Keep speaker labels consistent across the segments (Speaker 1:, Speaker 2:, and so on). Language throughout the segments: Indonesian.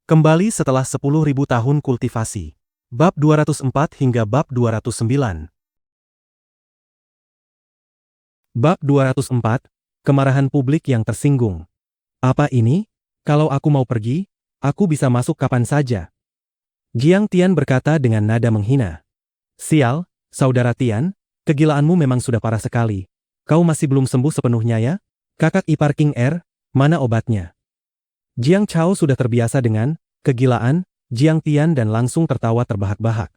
Speaker 1: Kembali setelah 10.000 tahun kultivasi. Bab 204 hingga bab 209. Bab 204, Kemarahan publik yang tersinggung. Apa ini? Kalau aku mau pergi, aku bisa masuk kapan saja. Jiang Tian berkata dengan nada menghina. Sial, saudara Tian, kegilaanmu memang sudah parah sekali. Kau masih belum sembuh sepenuhnya ya? Kakak ipar King Er, mana obatnya? Jiang Chao sudah terbiasa dengan kegilaan Jiang Tian dan langsung tertawa terbahak-bahak.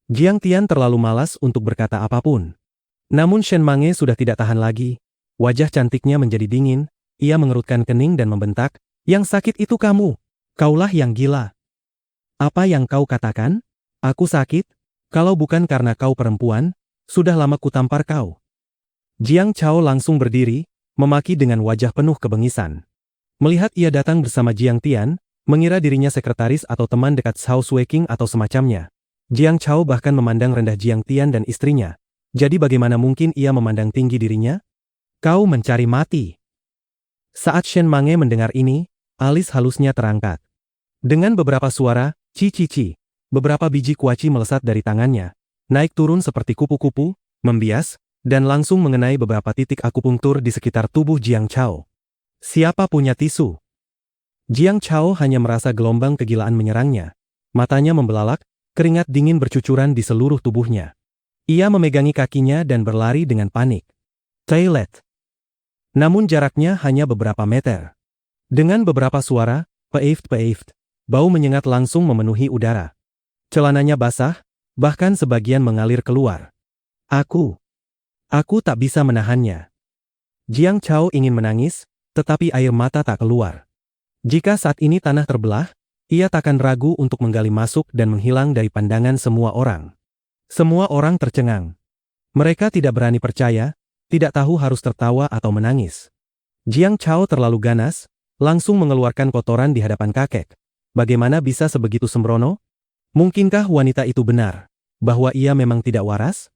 Speaker 1: Jiang Tian terlalu malas untuk berkata apapun. Namun Shen Mange sudah tidak tahan lagi. Wajah cantiknya menjadi dingin, ia mengerutkan kening dan membentak, "Yang sakit itu kamu. Kaulah yang gila." "Apa yang kau katakan? Aku sakit? Kalau bukan karena kau perempuan, sudah lama kutampar kau." Jiang Chao langsung berdiri, memaki dengan wajah penuh kebengisan. Melihat ia datang bersama Jiang Tian, mengira dirinya sekretaris atau teman dekat Zhao Sueking atau semacamnya. Jiang Chao bahkan memandang rendah Jiang Tian dan istrinya. Jadi bagaimana mungkin ia memandang tinggi dirinya? Kau mencari mati. Saat Shen Mange mendengar ini, alis halusnya terangkat. Dengan beberapa suara, ci-ci-ci, beberapa biji kuaci melesat dari tangannya, naik turun seperti kupu-kupu, membias, dan langsung mengenai beberapa titik akupunktur di sekitar tubuh Jiang Chao. Siapa punya tisu? Jiang Chao hanya merasa gelombang kegilaan menyerangnya. Matanya membelalak, keringat dingin bercucuran di seluruh tubuhnya. Ia memegangi kakinya dan berlari dengan panik. Toilet. Namun jaraknya hanya beberapa meter. Dengan beberapa suara, peift-peift, bau menyengat langsung memenuhi udara. Celananya basah, bahkan sebagian mengalir keluar. Aku tak bisa menahannya. Jiang Chao ingin menangis, tetapi air mata tak keluar. Jika saat ini tanah terbelah, ia takkan ragu untuk menggali masuk dan menghilang dari pandangan semua orang. Semua orang tercengang. Mereka tidak berani percaya, tidak tahu harus tertawa atau menangis. Jiang Chao terlalu ganas, langsung mengeluarkan kotoran di hadapan kakek. Bagaimana bisa sebegitu sembrono? Mungkinkah wanita itu benar, bahwa ia memang tidak waras?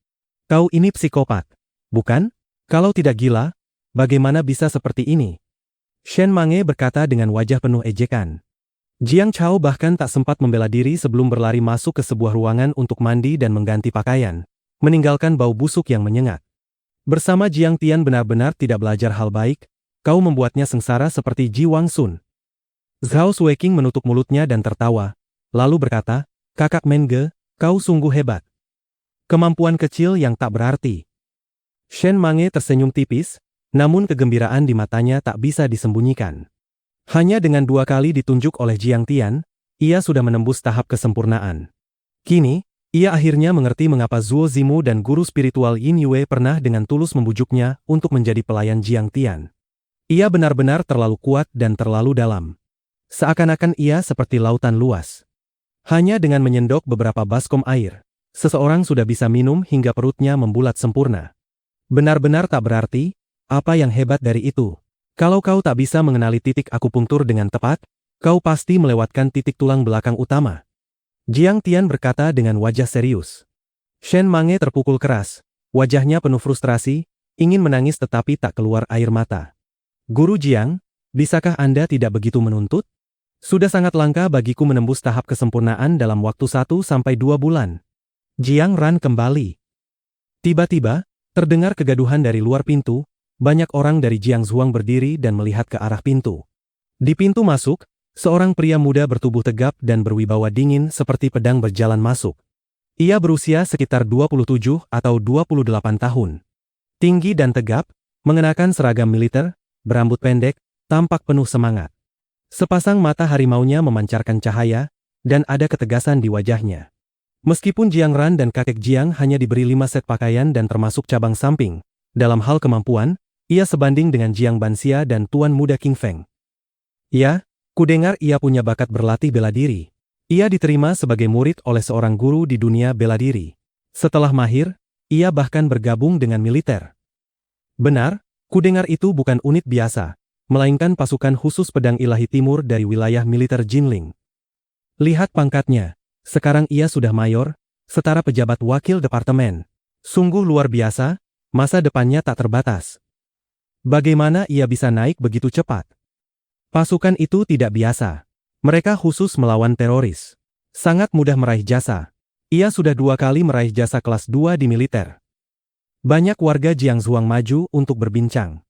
Speaker 1: Kau ini psikopat, bukan? Kalau tidak gila, bagaimana bisa seperti ini? Shen Mange berkata dengan wajah penuh ejekan. Jiang Chao bahkan tak sempat membela diri sebelum berlari masuk ke sebuah ruangan untuk mandi dan mengganti pakaian, meninggalkan bau busuk yang menyengat. Bersama Jiang Tian benar-benar tidak belajar hal baik, kau membuatnya sengsara seperti Ji Wang Sun. Zhao Sueking menutup mulutnya dan tertawa, lalu berkata, "Kakak Menge, kau sungguh hebat. Kemampuan kecil yang tak berarti." Shen Mange tersenyum tipis, namun kegembiraan di matanya tak bisa disembunyikan. Hanya dengan 2 kali ditunjuk oleh Jiang Tian, ia sudah menembus tahap kesempurnaan. Kini, ia akhirnya mengerti mengapa Zuo Zimu dan guru spiritual Yin Yue pernah dengan tulus membujuknya untuk menjadi pelayan Jiang Tian. Ia benar-benar terlalu kuat dan terlalu dalam. Seakan-akan ia seperti lautan luas. Hanya dengan menyendok beberapa baskom air, seseorang sudah bisa minum hingga perutnya membulat sempurna. Benar-benar tak berarti. Apa yang hebat dari itu? Kalau kau tak bisa mengenali titik akupunktur dengan tepat, kau pasti melewatkan titik tulang belakang utama. Jiang Tian berkata dengan wajah serius. Shen Mange terpukul keras, wajahnya penuh frustrasi, ingin menangis tetapi tak keluar air mata. Guru Jiang, bisakah Anda tidak begitu menuntut? Sudah sangat langka bagiku menembus tahap kesempurnaan dalam waktu 1-2 bulan. Jiang Ran kembali. Tiba-tiba, terdengar kegaduhan dari luar pintu. Banyak orang dari Jiang Zhuang berdiri dan melihat ke arah pintu. Di pintu masuk, seorang pria muda bertubuh tegap dan berwibawa dingin seperti pedang berjalan masuk. Ia berusia sekitar 27 atau 28 tahun. Tinggi dan tegap, mengenakan seragam militer, berambut pendek, tampak penuh semangat. Sepasang mata harimaunya memancarkan cahaya, dan ada ketegasan di wajahnya. Meskipun Jiang Ran dan kakek Jiang hanya diberi 5 set pakaian dan termasuk cabang samping, dalam hal kemampuan, ia sebanding dengan Jiang Banxia dan Tuan Muda King Feng. Ya, kudengar ia punya bakat berlatih bela diri. Ia diterima sebagai murid oleh seorang guru di dunia bela diri. Setelah mahir, ia bahkan bergabung dengan militer. Benar, kudengar itu bukan unit biasa, melainkan pasukan khusus pedang ilahi timur dari wilayah militer Jinling. Lihat pangkatnya, sekarang ia sudah mayor, setara pejabat wakil departemen. Sungguh luar biasa, masa depannya tak terbatas. Bagaimana ia bisa naik begitu cepat? Pasukan itu tidak biasa. Mereka khusus melawan teroris. Sangat mudah meraih jasa. Ia sudah 2 kali meraih jasa kelas 2 di militer. Banyak warga Jiangzuang maju untuk berbincang.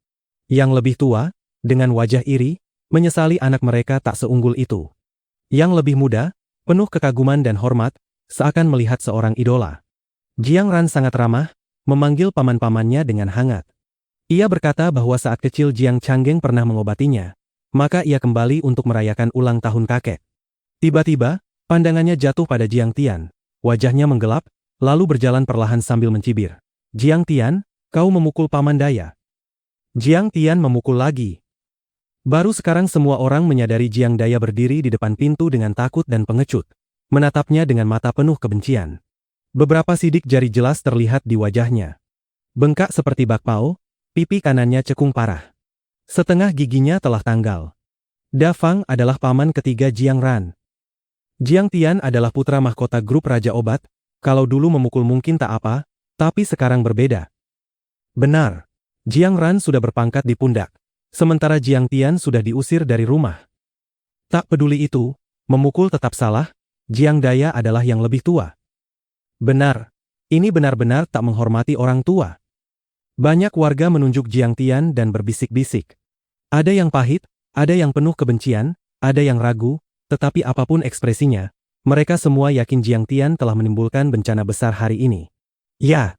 Speaker 1: Yang lebih tua, dengan wajah iri, menyesali anak mereka tak seunggul itu. Yang lebih muda, penuh kekaguman dan hormat, seakan melihat seorang idola. Jiang Ran sangat ramah, memanggil paman-pamannya dengan hangat. Ia berkata bahwa saat kecil Jiang Changgeng pernah mengobatinya, maka ia kembali untuk merayakan ulang tahun kakek. Tiba-tiba, pandangannya jatuh pada Jiang Tian. Wajahnya menggelap, lalu berjalan perlahan sambil mencibir. Jiang Tian, kau memukul paman Daya. Jiang Tian memukul lagi. Baru sekarang semua orang menyadari Jiang Daya berdiri di depan pintu dengan takut dan pengecut, menatapnya dengan mata penuh kebencian. Beberapa sidik jari jelas terlihat di wajahnya. Bengkak seperti bakpao, pipi kanannya cekung parah. Setengah giginya telah tanggal. Da Fang adalah paman ketiga Jiang Ran. Jiang Tian adalah putra mahkota grup Raja Obat, kalau dulu memukul mungkin tak apa, tapi sekarang berbeda. Benar, Jiang Ran sudah berpangkat di pundak. Sementara Jiang Tian sudah diusir dari rumah. Tak peduli itu, memukul tetap salah, Jiang Daya adalah yang lebih tua. Benar, ini benar-benar tak menghormati orang tua. Banyak warga menunjuk Jiang Tian dan berbisik-bisik. Ada yang pahit, ada yang penuh kebencian, ada yang ragu, tetapi apapun ekspresinya, mereka semua yakin Jiang Tian telah menimbulkan bencana besar hari ini. Ya.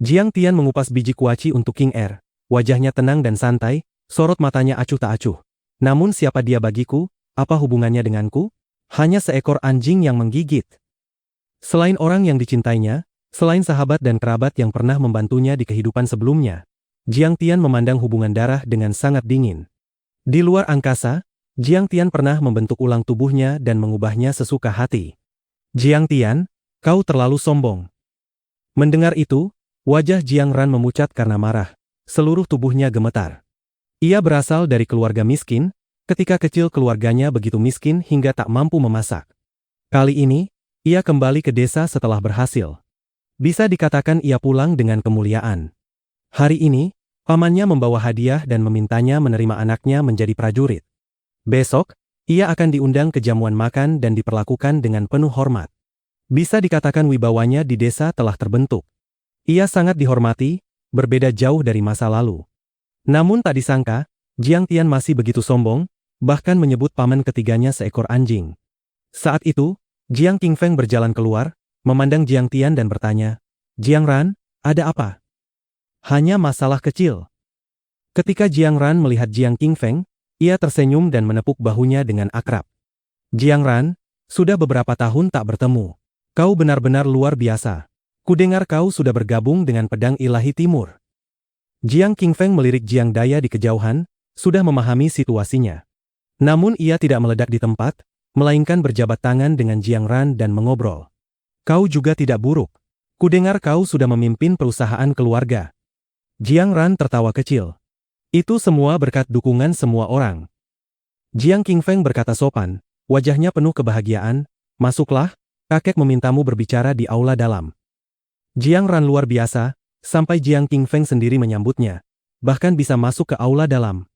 Speaker 1: Jiang Tian mengupas biji kuaci untuk King Er, wajahnya tenang dan santai, sorot matanya acuh tak acuh. Namun siapa dia bagiku, apa hubungannya denganku? Hanya seekor anjing yang menggigit. Selain orang yang dicintainya, selain sahabat dan kerabat yang pernah membantunya di kehidupan sebelumnya, Jiang Tian memandang hubungan darah dengan sangat dingin. Di luar angkasa, Jiang Tian pernah membentuk ulang tubuhnya dan mengubahnya sesuka hati. Jiang Tian, kau terlalu sombong. Mendengar itu, wajah Jiang Ran memucat karena marah, seluruh tubuhnya gemetar. Ia berasal dari keluarga miskin, ketika kecil keluarganya begitu miskin hingga tak mampu memasak. Kali ini, ia kembali ke desa setelah berhasil. Bisa dikatakan ia pulang dengan kemuliaan. Hari ini, pamannya membawa hadiah dan memintanya menerima anaknya menjadi prajurit. Besok, ia akan diundang ke jamuan makan dan diperlakukan dengan penuh hormat. Bisa dikatakan wibawanya di desa telah terbentuk. Ia sangat dihormati, berbeda jauh dari masa lalu. Namun tak disangka, Jiang Tian masih begitu sombong, bahkan menyebut paman ketiganya seekor anjing. Saat itu, Jiang Qingfeng berjalan keluar, memandang Jiang Tian dan bertanya, Jiang Ran, ada apa? Hanya masalah kecil. Ketika Jiang Ran melihat Jiang Qingfeng, ia tersenyum dan menepuk bahunya dengan akrab. Jiang Ran, sudah beberapa tahun tak bertemu. Kau benar-benar luar biasa. Kudengar kau sudah bergabung dengan Pedang Ilahi Timur. Jiang Qingfeng melirik Jiang Daya di kejauhan, sudah memahami situasinya. Namun ia tidak meledak di tempat, melainkan berjabat tangan dengan Jiang Ran dan mengobrol. Kau juga tidak buruk. Kudengar kau sudah memimpin perusahaan keluarga. Jiang Ran tertawa kecil. Itu semua berkat dukungan semua orang. Jiang Qingfeng berkata sopan, wajahnya penuh kebahagiaan, masuklah, kakek memintamu berbicara di aula dalam. Jiang Ran luar biasa, sampai Jiang Qingfeng sendiri menyambutnya, bahkan bisa masuk ke aula dalam.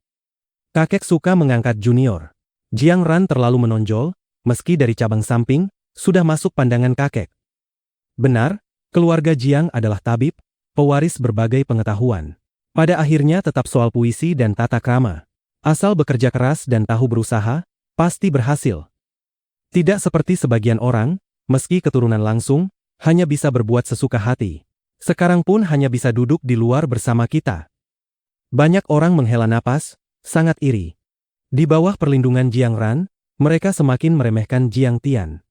Speaker 1: Kakek suka mengangkat junior. Jiang Ran terlalu menonjol, meski dari cabang samping, sudah masuk pandangan kakek. Benar, keluarga Jiang adalah tabib, pewaris berbagai pengetahuan. Pada akhirnya tetap soal puisi dan tata krama. Asal bekerja keras dan tahu berusaha, pasti berhasil. Tidak seperti sebagian orang, meski keturunan langsung, hanya bisa berbuat sesuka hati. Sekarang pun hanya bisa duduk di luar bersama kita. Banyak orang menghela napas, sangat iri. Di bawah perlindungan Jiang Ran, mereka semakin meremehkan Jiang Tian.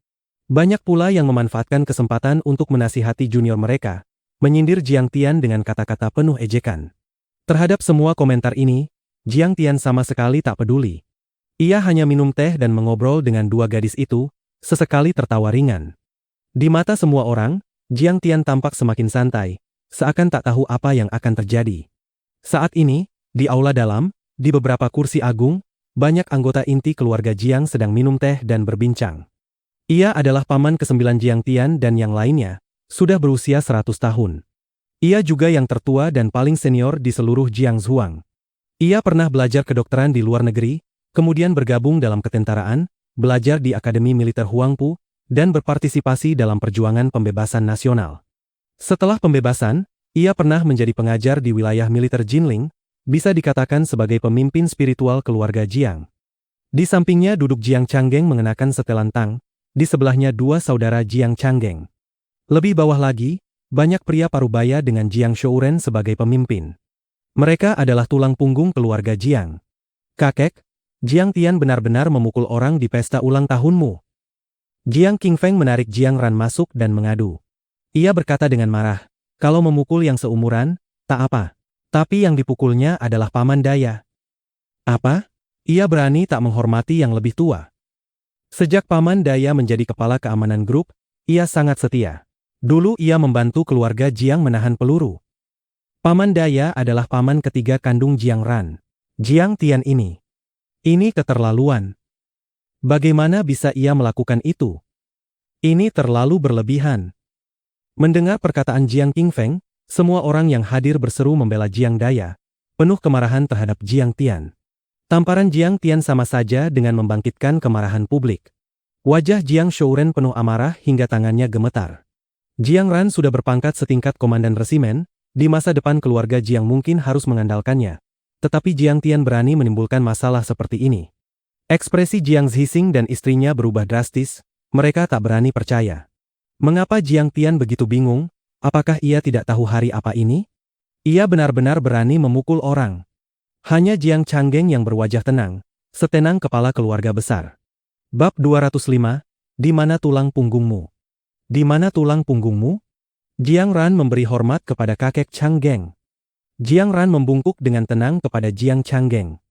Speaker 1: Banyak pula yang memanfaatkan kesempatan untuk menasihati junior mereka, menyindir Jiang Tian dengan kata-kata penuh ejekan. Terhadap semua komentar ini, Jiang Tian sama sekali tak peduli. Ia hanya minum teh dan mengobrol dengan dua gadis itu, sesekali tertawa ringan. Di mata semua orang, Jiang Tian tampak semakin santai, seakan tak tahu apa yang akan terjadi. Saat ini, di aula dalam, di beberapa kursi agung, banyak anggota inti keluarga Jiang sedang minum teh dan berbincang. Ia adalah paman ke-9 Jiang Tian dan yang lainnya, sudah berusia 100 tahun. Ia juga yang tertua dan paling senior di seluruh Jiangzuang. Ia pernah belajar kedokteran di luar negeri, kemudian bergabung dalam ketentaraan, belajar di Akademi Militer Huangpu, dan berpartisipasi dalam perjuangan pembebasan nasional. Setelah pembebasan, ia pernah menjadi pengajar di wilayah militer Jinling, bisa dikatakan sebagai pemimpin spiritual keluarga Jiang. Di sampingnya duduk Jiang Changgeng mengenakan setelan tang, di sebelahnya dua saudara Jiang Changgeng. Lebih bawah lagi, banyak pria parubaya dengan Jiang Shouren sebagai pemimpin. Mereka adalah tulang punggung keluarga Jiang. Kakek, Jiang Tian benar-benar memukul orang di pesta ulang tahunmu. Jiang Qingfeng menarik Jiang Ran masuk dan mengadu. Ia berkata dengan marah, kalau memukul yang seumuran, tak apa. Tapi yang dipukulnya adalah Paman Daya. Apa? Ia berani tak menghormati yang lebih tua. Sejak Paman Daya menjadi kepala keamanan grup, ia sangat setia. Dulu ia membantu keluarga Jiang menahan peluru. Paman Daya adalah paman ketiga kandung Jiang Ran. Jiang Tian ini. Ini keterlaluan. Bagaimana bisa ia melakukan itu? Ini terlalu berlebihan. Mendengar perkataan Jiang Qingfeng, semua orang yang hadir berseru membela Jiang Daya, penuh kemarahan terhadap Jiang Tian. Tamparan Jiang Tian sama saja dengan membangkitkan kemarahan publik. Wajah Jiang Shouren penuh amarah hingga tangannya gemetar. Jiang Ran sudah berpangkat setingkat komandan resimen, di masa depan keluarga Jiang mungkin harus mengandalkannya. Tetapi Jiang Tian berani menimbulkan masalah seperti ini. Ekspresi Jiang Zhixing dan istrinya berubah drastis, mereka tak berani percaya. Mengapa Jiang Tian begitu bingung? Apakah ia tidak tahu hari apa ini? Ia benar-benar berani memukul orang. Hanya Jiang Changgeng yang berwajah tenang, setenang kepala keluarga besar. Bab 205, di mana tulang punggungmu? Di mana tulang punggungmu? Jiang Ran memberi hormat kepada kakek Changgeng. Jiang Ran membungkuk dengan tenang kepada Jiang Changgeng.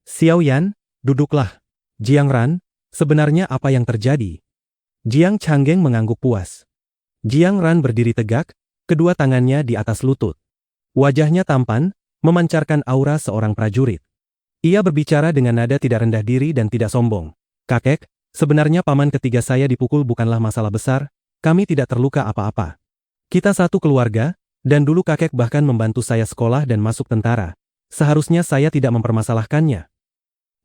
Speaker 1: Xiao Yan, duduklah. Jiang Ran, sebenarnya apa yang terjadi? Jiang Changgeng mengangguk puas. Jiang Ran berdiri tegak, kedua tangannya di atas lutut. Wajahnya tampan, memancarkan aura seorang prajurit. Ia berbicara dengan nada tidak rendah diri dan tidak sombong. Kakek, sebenarnya paman ketiga saya dipukul bukanlah masalah besar, kami tidak terluka apa-apa. Kita satu keluarga, dan dulu kakek bahkan membantu saya sekolah dan masuk tentara. Seharusnya saya tidak mempermasalahkannya.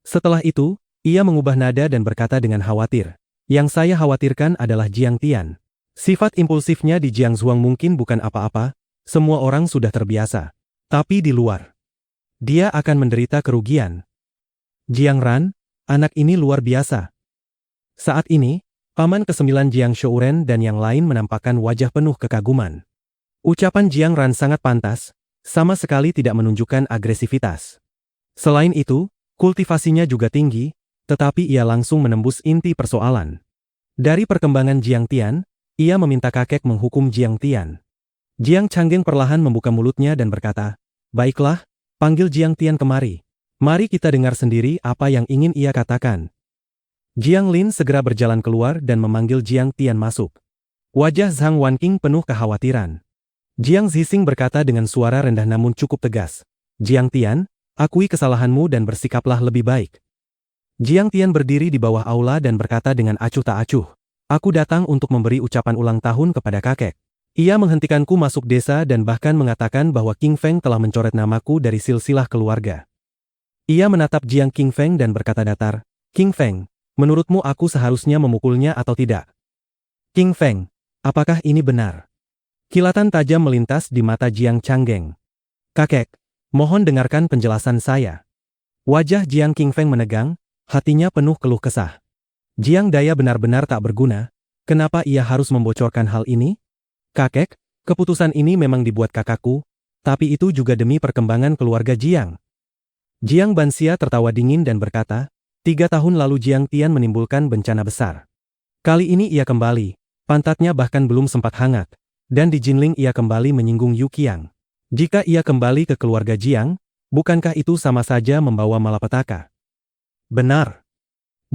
Speaker 1: Setelah itu, ia mengubah nada dan berkata dengan khawatir. Yang saya khawatirkan adalah Jiang Tian. Sifat impulsifnya di Jiang Zhuang mungkin bukan apa-apa, semua orang sudah terbiasa. Tapi di luar, dia akan menderita kerugian. Jiang Ran, anak ini luar biasa. Saat ini, paman ke-9 Jiang Shouren dan yang lain menampakkan wajah penuh kekaguman. Ucapan Jiang Ran sangat pantas, sama sekali tidak menunjukkan agresivitas. Selain itu, kultivasinya juga tinggi, tetapi ia langsung menembus inti persoalan. Dari perkembangan Jiang Tian, ia meminta kakek menghukum Jiang Tian. Jiang Changgeng perlahan membuka mulutnya dan berkata, baiklah, panggil Jiang Tian kemari. Mari kita dengar sendiri apa yang ingin ia katakan. Jiang Lin segera berjalan keluar dan memanggil Jiang Tian masuk. Wajah Zhang Wanqing penuh kekhawatiran. Jiang Zhixing berkata dengan suara rendah namun cukup tegas. Jiang Tian, akui kesalahanmu dan bersikaplah lebih baik. Jiang Tian berdiri di bawah aula dan berkata dengan acuh tak acuh. Aku datang untuk memberi ucapan ulang tahun kepada kakek. Ia menghentikanku masuk desa dan bahkan mengatakan bahwa Qingfeng telah mencoret namaku dari silsilah keluarga. Ia menatap Jiang Qingfeng dan berkata datar, Qingfeng, menurutmu aku seharusnya memukulnya atau tidak? Qingfeng, apakah ini benar? Kilatan tajam melintas di mata Jiang Changgeng. Kakek, mohon dengarkan penjelasan saya. Wajah Jiang Qingfeng menegang, hatinya penuh keluh kesah. Jiang Daya benar-benar tak berguna, kenapa ia harus membocorkan hal ini? Kakek, keputusan ini memang dibuat kakakku, tapi itu juga demi perkembangan keluarga Jiang. Jiang Banxia tertawa dingin dan berkata, 3 tahun lalu Jiang Tian menimbulkan bencana besar. Kali ini ia kembali, pantatnya bahkan belum sempat hangat, dan di Jinling ia kembali menyinggung Yu Qiang. Jika ia kembali ke keluarga Jiang, bukankah itu sama saja membawa malapetaka? Benar.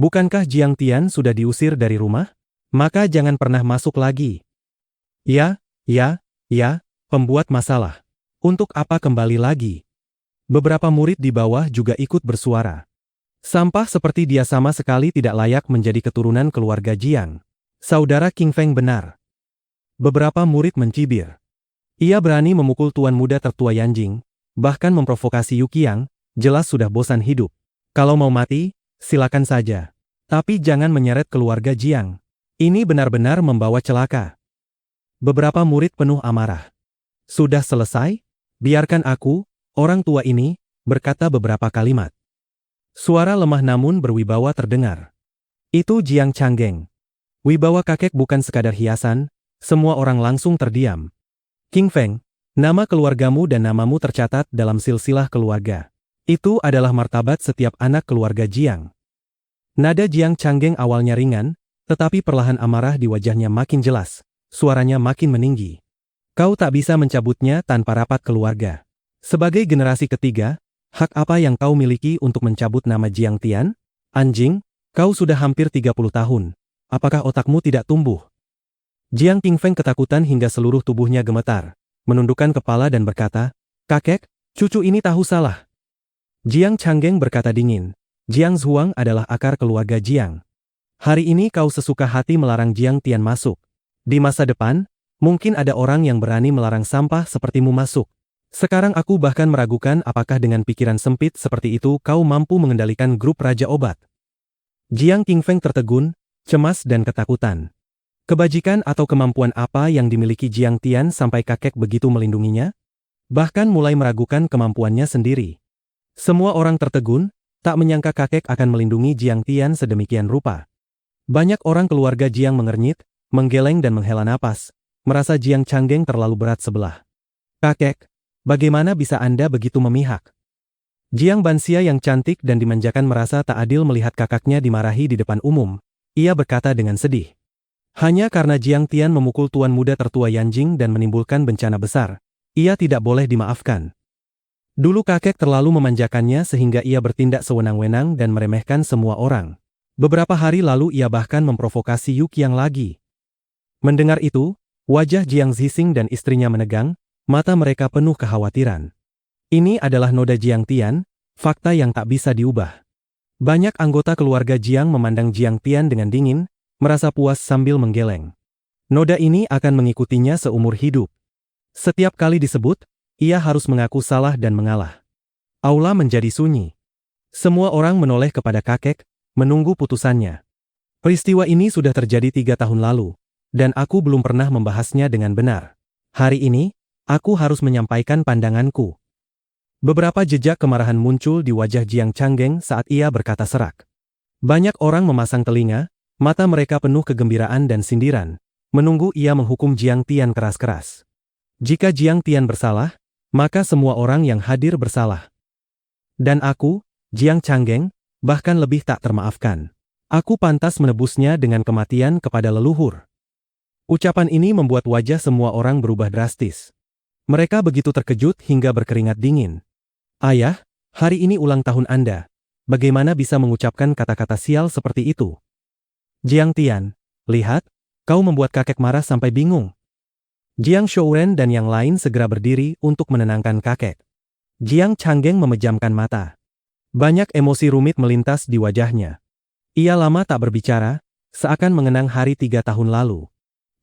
Speaker 1: Bukankah Jiang Tian sudah diusir dari rumah? Maka jangan pernah masuk lagi. Ya, pembuat masalah. Untuk apa kembali lagi? Beberapa murid di bawah juga ikut bersuara. Sampah seperti dia sama sekali tidak layak menjadi keturunan keluarga Jiang. Saudara Qingfeng benar. Beberapa murid mencibir. Ia berani memukul tuan muda tertua Yanjing, bahkan memprovokasi Yu Qiang, jelas sudah bosan hidup. Kalau mau mati, silakan saja. Tapi jangan menyeret keluarga Jiang. Ini benar-benar membawa celaka. Beberapa murid penuh amarah. Sudah selesai? Biarkan aku, orang tua ini, berkata beberapa kalimat. Suara lemah namun berwibawa terdengar. Itu Jiang Changgeng. Wibawa kakek bukan sekadar hiasan, semua orang langsung terdiam. King Feng, nama keluargamu dan namamu tercatat dalam silsilah keluarga. Itu adalah martabat setiap anak keluarga Jiang. Nada Jiang Changgeng awalnya ringan, tetapi perlahan amarah di wajahnya makin jelas, suaranya makin meninggi. Kau tak bisa mencabutnya tanpa rapat keluarga. Sebagai generasi ketiga, hak apa yang kau miliki untuk mencabut nama Jiang Tian? Anjing, kau sudah hampir 30 tahun. Apakah otakmu tidak tumbuh? Jiang Qingfeng ketakutan hingga seluruh tubuhnya gemetar, menundukkan kepala dan berkata, "Kakek, cucu ini tahu salah." Jiang Changgeng berkata dingin, "Jiang Zhuang adalah akar keluarga Jiang. Hari ini kau sesuka hati melarang Jiang Tian masuk. Di masa depan, mungkin ada orang yang berani melarang sampah sepertimu masuk. Sekarang aku bahkan meragukan apakah dengan pikiran sempit seperti itu kau mampu mengendalikan grup Raja Obat." Jiang Qingfeng tertegun, cemas dan ketakutan. Kebajikan atau kemampuan apa yang dimiliki Jiang Tian sampai kakek begitu melindunginya? Bahkan mulai meragukan kemampuannya sendiri. Semua orang tertegun, tak menyangka kakek akan melindungi Jiang Tian sedemikian rupa. Banyak orang keluarga Jiang mengernyit, menggeleng dan menghela napas, merasa Jiang Changgeng terlalu berat sebelah. "Kakek, bagaimana bisa Anda begitu memihak?" Jiang Banxia yang cantik dan dimanjakan merasa tak adil melihat kakaknya dimarahi di depan umum. Ia berkata dengan sedih. Hanya karena Jiang Tian memukul tuan muda tertua Yanjing dan menimbulkan bencana besar, ia tidak boleh dimaafkan. Dulu kakek terlalu memanjakannya sehingga ia bertindak sewenang-wenang dan meremehkan semua orang. Beberapa hari lalu ia bahkan memprovokasi Yu Qiang lagi. Mendengar itu, wajah Jiang Zixing dan istrinya menegang, mata mereka penuh kekhawatiran. Ini adalah noda Jiang Tian, fakta yang tak bisa diubah. Banyak anggota keluarga Jiang memandang Jiang Tian dengan dingin, merasa puas sambil menggeleng. Noda ini akan mengikutinya seumur hidup. Setiap kali disebut, ia harus mengaku salah dan mengalah. Aula menjadi sunyi. Semua orang menoleh kepada kakek, menunggu putusannya. Peristiwa ini sudah terjadi 3 tahun lalu, dan aku belum pernah membahasnya dengan benar. Hari ini, aku harus menyampaikan pandanganku. Beberapa jejak kemarahan muncul di wajah Jiang Changgeng saat ia berkata serak. Banyak orang memasang telinga, mata mereka penuh kegembiraan dan sindiran, menunggu ia menghukum Jiang Tian keras-keras. Jika Jiang Tian bersalah, maka semua orang yang hadir bersalah. Dan aku, Jiang Changgeng, bahkan lebih tak termaafkan. Aku pantas menebusnya dengan kematian kepada leluhur. Ucapan ini membuat wajah semua orang berubah drastis. Mereka begitu terkejut hingga berkeringat dingin. "Ayah, hari ini ulang tahun Anda. Bagaimana bisa mengucapkan kata-kata sial seperti itu?" "Jiang Tian, lihat, kau membuat kakek marah sampai bingung." Jiang Shouren dan yang lain segera berdiri untuk menenangkan kakek. Jiang Changgeng memejamkan mata. Banyak emosi rumit melintas di wajahnya. Ia lama tak berbicara, seakan mengenang hari 3 tahun lalu.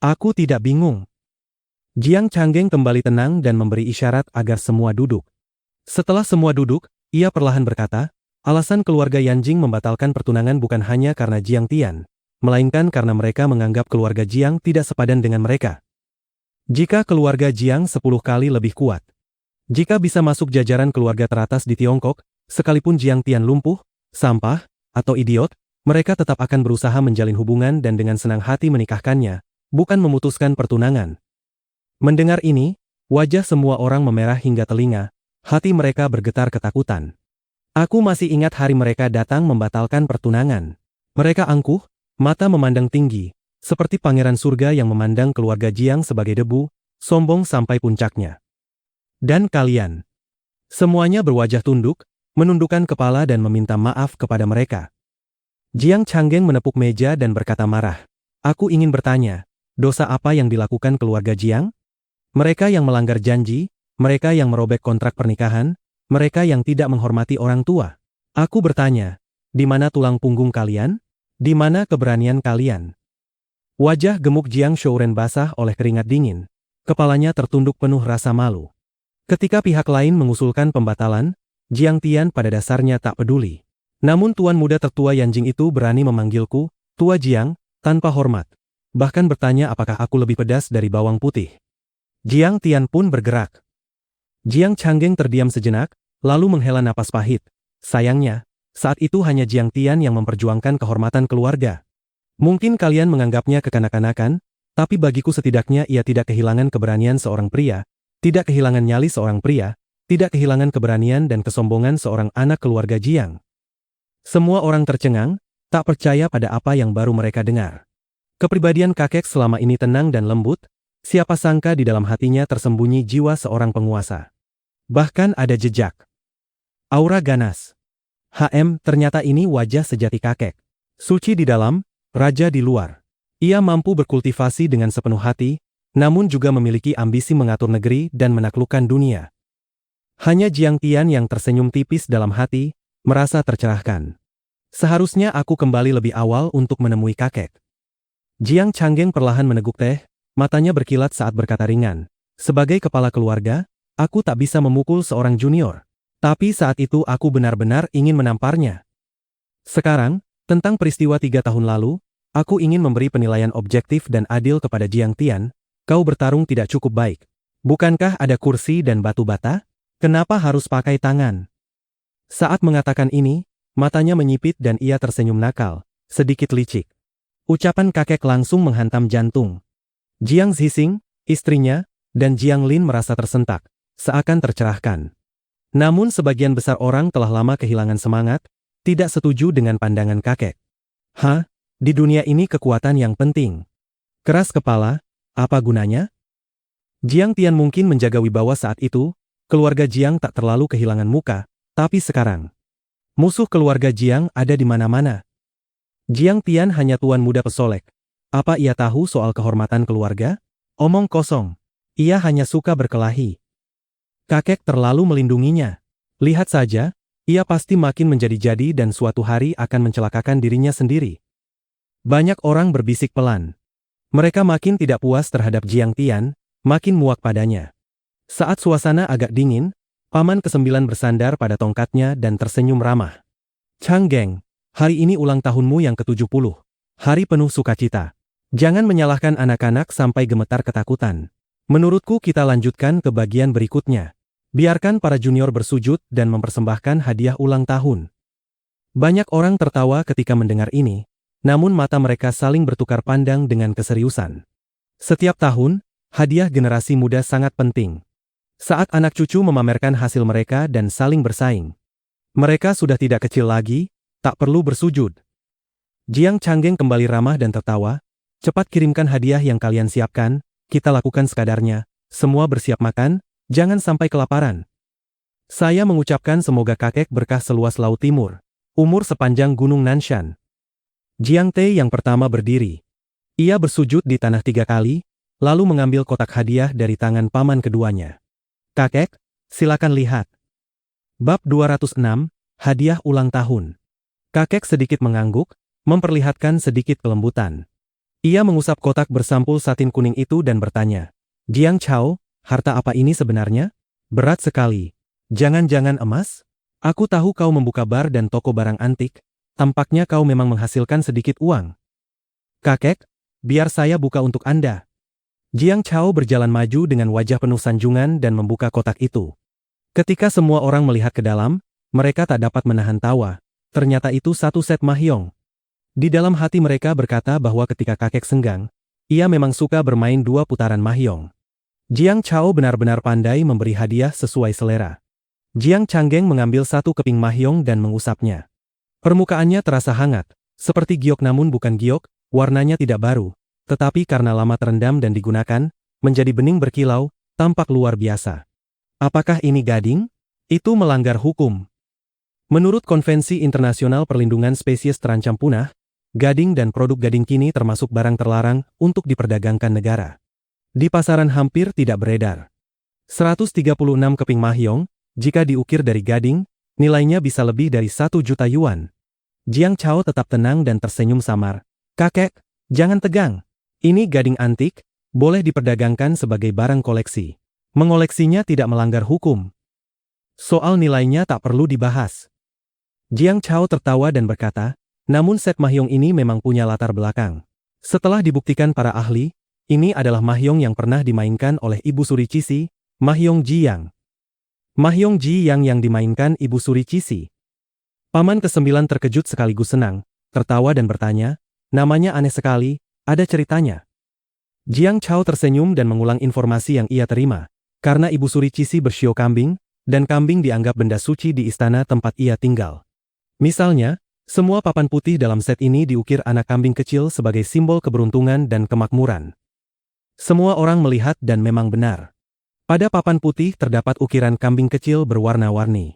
Speaker 1: "Aku tidak bingung." Jiang Changgeng kembali tenang dan memberi isyarat agar semua duduk. Setelah semua duduk, ia perlahan berkata, alasan keluarga Yanjing membatalkan pertunangan bukan hanya karena Jiang Tian, melainkan karena mereka menganggap keluarga Jiang tidak sepadan dengan mereka. Jika keluarga Jiang 10 kali lebih kuat, jika bisa masuk jajaran keluarga teratas di Tiongkok, sekalipun Jiang Tian lumpuh, sampah, atau idiot, mereka tetap akan berusaha menjalin hubungan dan dengan senang hati menikahkannya, bukan memutuskan pertunangan. Mendengar ini, wajah semua orang memerah hingga telinga. Hati mereka bergetar ketakutan. Aku masih ingat hari mereka datang membatalkan pertunangan. Mereka angkuh, mata memandang tinggi, seperti pangeran surga yang memandang keluarga Jiang sebagai debu, sombong sampai puncaknya. Dan kalian. Semuanya berwajah tunduk, menundukkan kepala dan meminta maaf kepada mereka. Jiang Changgeng menepuk meja dan berkata marah. Aku ingin bertanya, dosa apa yang dilakukan keluarga Jiang? Mereka yang melanggar janji, mereka yang merobek kontrak pernikahan, mereka yang tidak menghormati orang tua. Aku bertanya, di mana tulang punggung kalian? Di mana keberanian kalian? Wajah gemuk Jiang Shouren basah oleh keringat dingin. Kepalanya tertunduk penuh rasa malu. Ketika pihak lain mengusulkan pembatalan, Jiang Tian pada dasarnya tak peduli. Namun tuan muda tertua Yanjing itu berani memanggilku, Tua Jiang, tanpa hormat. Bahkan bertanya apakah aku lebih pedas dari bawang putih. Jiang Tian pun bergerak. Jiang Changgeng terdiam sejenak, lalu menghela napas pahit. Sayangnya, saat itu hanya Jiang Tian yang memperjuangkan kehormatan keluarga. Mungkin kalian menganggapnya kekanak-kanakan, tapi bagiku setidaknya ia tidak kehilangan keberanian seorang pria, tidak kehilangan nyali seorang pria, tidak kehilangan keberanian dan kesombongan seorang anak keluarga Jiang. Semua orang tercengang, tak percaya pada apa yang baru mereka dengar. Kepribadian kakek selama ini tenang dan lembut, siapa sangka di dalam hatinya tersembunyi jiwa seorang penguasa. Bahkan ada jejak aura ganas. Ternyata ini wajah sejati kakek. Suci di dalam, raja di luar. Ia mampu berkultivasi dengan sepenuh hati, namun juga memiliki ambisi mengatur negeri dan menaklukkan dunia. Hanya Jiang Tian yang tersenyum tipis dalam hati, merasa tercerahkan. Seharusnya aku kembali lebih awal untuk menemui kakek. Jiang Changgeng perlahan meneguk teh, matanya berkilat saat berkata ringan. Sebagai kepala keluarga, aku tak bisa memukul seorang junior. Tapi saat itu aku benar-benar ingin menamparnya. Sekarang, tentang peristiwa 3 tahun lalu, aku ingin memberi penilaian objektif dan adil kepada Jiang Tian. Kau bertarung tidak cukup baik. Bukankah ada kursi dan batu bata? Kenapa harus pakai tangan? Saat mengatakan ini, matanya menyipit dan ia tersenyum nakal, sedikit licik. Ucapan kakek langsung menghantam jantung. Jiang Zixing, istrinya, dan Jiang Lin merasa tersentak, seakan tercerahkan. Namun sebagian besar orang telah lama kehilangan semangat, tidak setuju dengan pandangan kakek. Di dunia ini kekuatan yang penting. Keras kepala, apa gunanya? Jiang Tian mungkin menjaga wibawa saat itu, keluarga Jiang tak terlalu kehilangan muka, tapi sekarang, musuh keluarga Jiang ada di mana-mana. Jiang Tian hanya tuan muda pesolek. Apa ia tahu soal kehormatan keluarga? Omong kosong. Ia hanya suka berkelahi. Kakek terlalu melindunginya. Lihat saja, ia pasti makin menjadi-jadi dan suatu hari akan mencelakakan dirinya sendiri. Banyak orang berbisik pelan. Mereka makin tidak puas terhadap Jiang Tian, makin muak padanya. Saat suasana agak dingin, paman ke-9 bersandar pada tongkatnya dan tersenyum ramah. Changgeng, hari ini ulang tahunmu yang ke-70. Hari penuh sukacita. Jangan menyalahkan anak-anak sampai gemetar ketakutan. Menurutku kita lanjutkan ke bagian berikutnya. Biarkan para junior bersujud dan mempersembahkan hadiah ulang tahun. Banyak orang tertawa ketika mendengar ini, namun mata mereka saling bertukar pandang dengan keseriusan. Setiap tahun, hadiah generasi muda sangat penting. Saat anak cucu memamerkan hasil mereka dan saling bersaing. Mereka sudah tidak kecil lagi, tak perlu bersujud. Jiang Changgeng kembali ramah dan tertawa. Cepat kirimkan hadiah yang kalian siapkan, kita lakukan sekadarnya. Semua bersiap makan, jangan sampai kelaparan. Saya mengucapkan semoga kakek berkah seluas laut timur. Umur sepanjang gunung Nanshan. Jiang Tei yang pertama berdiri. Ia bersujud di tanah 3 kali, lalu mengambil kotak hadiah dari tangan paman keduanya. Kakek, silakan lihat. Bab 206, Hadiah Ulang Tahun. Kakek sedikit mengangguk, memperlihatkan sedikit kelembutan. Ia mengusap kotak bersampul satin kuning itu dan bertanya, Jiang Chao, harta apa ini sebenarnya? Berat sekali. Jangan-jangan emas? Aku tahu kau membuka bar dan toko barang antik, tampaknya kau memang menghasilkan sedikit uang. Kakek, biar saya buka untuk Anda. Jiang Chao berjalan maju dengan wajah penuh sanjungan dan membuka kotak itu. Ketika semua orang melihat ke dalam, mereka tak dapat menahan tawa. Ternyata itu satu set mahjong. Di dalam hati mereka berkata bahwa ketika kakek senggang, ia memang suka bermain 2 putaran mahjong. Jiang Chao benar-benar pandai memberi hadiah sesuai selera. Jiang Changgeng mengambil 1 keping mahjong dan mengusapnya. Permukaannya terasa hangat, seperti giok namun bukan giok, warnanya tidak baru. Tetapi karena lama terendam dan digunakan, menjadi bening berkilau, tampak luar biasa. Apakah ini gading? Itu melanggar hukum. Menurut Konvensi Internasional Perlindungan Spesies Terancam Punah, gading dan produk gading kini termasuk barang terlarang untuk diperdagangkan negara. Di pasaran hampir tidak beredar. 136 keping mahjong, jika diukir dari gading, nilainya bisa lebih dari 1 juta yuan. Jiang Chao tetap tenang dan tersenyum samar. Kakek, jangan tegang. Ini gading antik, boleh diperdagangkan sebagai barang koleksi. Mengoleksinya tidak melanggar hukum. Soal nilainya tak perlu dibahas. Jiang Chao tertawa dan berkata, namun set mahjong ini memang punya latar belakang. Setelah dibuktikan para ahli, ini adalah mahjong yang pernah dimainkan oleh Ibu Suri Cisi, Mahjong Jiyang. Mahjong Jiyang yang dimainkan Ibu Suri Cisi. Paman ke-9 terkejut sekaligus senang, tertawa dan bertanya, namanya aneh sekali, ada ceritanya. Jiang Chao tersenyum dan mengulang informasi yang ia terima, karena Ibu Suri Cisi bersio kambing, dan kambing dianggap benda suci di istana tempat ia tinggal. Misalnya, semua papan putih dalam set ini diukir anak kambing kecil sebagai simbol keberuntungan dan kemakmuran. Semua orang melihat dan memang benar. Pada papan putih terdapat ukiran kambing kecil berwarna-warni.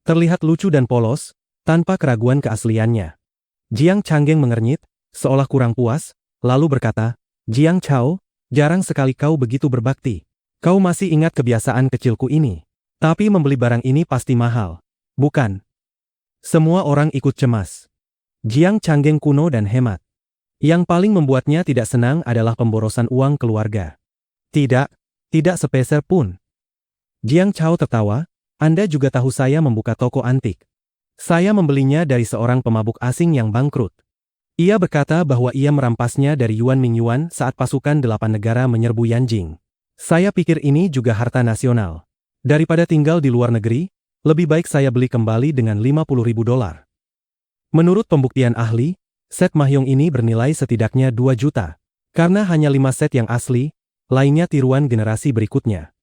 Speaker 1: Terlihat lucu dan polos, tanpa keraguan keasliannya. Jiang Changgeng mengernyit, seolah kurang puas, lalu berkata, Jiang Chao, jarang sekali kau begitu berbakti. Kau masih ingat kebiasaan kecilku ini. Tapi membeli barang ini pasti mahal, bukan? Semua orang ikut cemas. Jiang Changgeng kuno dan hemat. Yang paling membuatnya tidak senang adalah pemborosan uang keluarga. Tidak sepeser pun. Jiang Chao tertawa, Anda juga tahu saya membuka toko antik. Saya membelinya dari seorang pemabuk asing yang bangkrut. Ia berkata bahwa ia merampasnya dari Yuan Mingyuan saat pasukan 8 negara menyerbu Yanjing. Saya pikir ini juga harta nasional. Daripada tinggal di luar negeri, lebih baik saya beli kembali dengan $50.000. Menurut pembuktian ahli, set mahjong ini bernilai setidaknya 2 juta. Karena hanya 5 set yang asli, lainnya tiruan generasi berikutnya.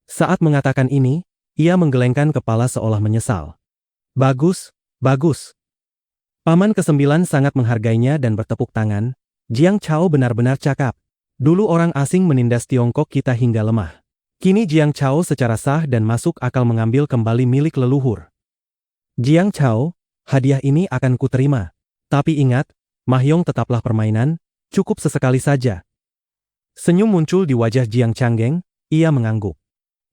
Speaker 1: Saat mengatakan ini, ia menggelengkan kepala seolah menyesal. Bagus, bagus. Paman ke-9 sangat menghargainya dan bertepuk tangan. Jiang Chao benar-benar cakap. Dulu orang asing menindas Tiongkok kita hingga lemah. Kini Jiang Chao secara sah dan masuk akal mengambil kembali milik leluhur. Jiang Chao, hadiah ini akan kuterima. Tapi ingat, mahjong tetaplah permainan, cukup sesekali saja. Senyum muncul di wajah Jiang Changgeng, ia mengangguk.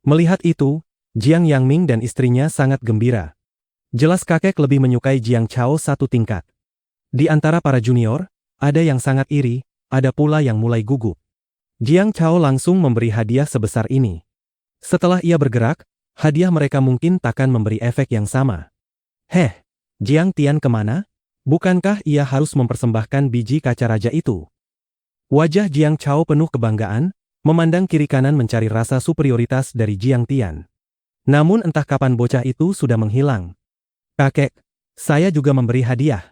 Speaker 1: Melihat itu, Jiang Yangming dan istrinya sangat gembira. Jelas kakek lebih menyukai Jiang Chao satu tingkat. Di antara para junior, ada yang sangat iri, ada pula yang mulai gugup. Jiang Chao langsung memberi hadiah sebesar ini. Setelah ia bergerak, hadiah mereka mungkin takkan memberi efek yang sama. Jiang Tian kemana? Bukankah ia harus mempersembahkan biji kaca raja itu? Wajah Jiang Chao penuh kebanggaan, memandang kiri kanan mencari rasa superioritas dari Jiang Tian. Namun entah kapan bocah itu sudah menghilang. Kakek, saya juga memberi hadiah.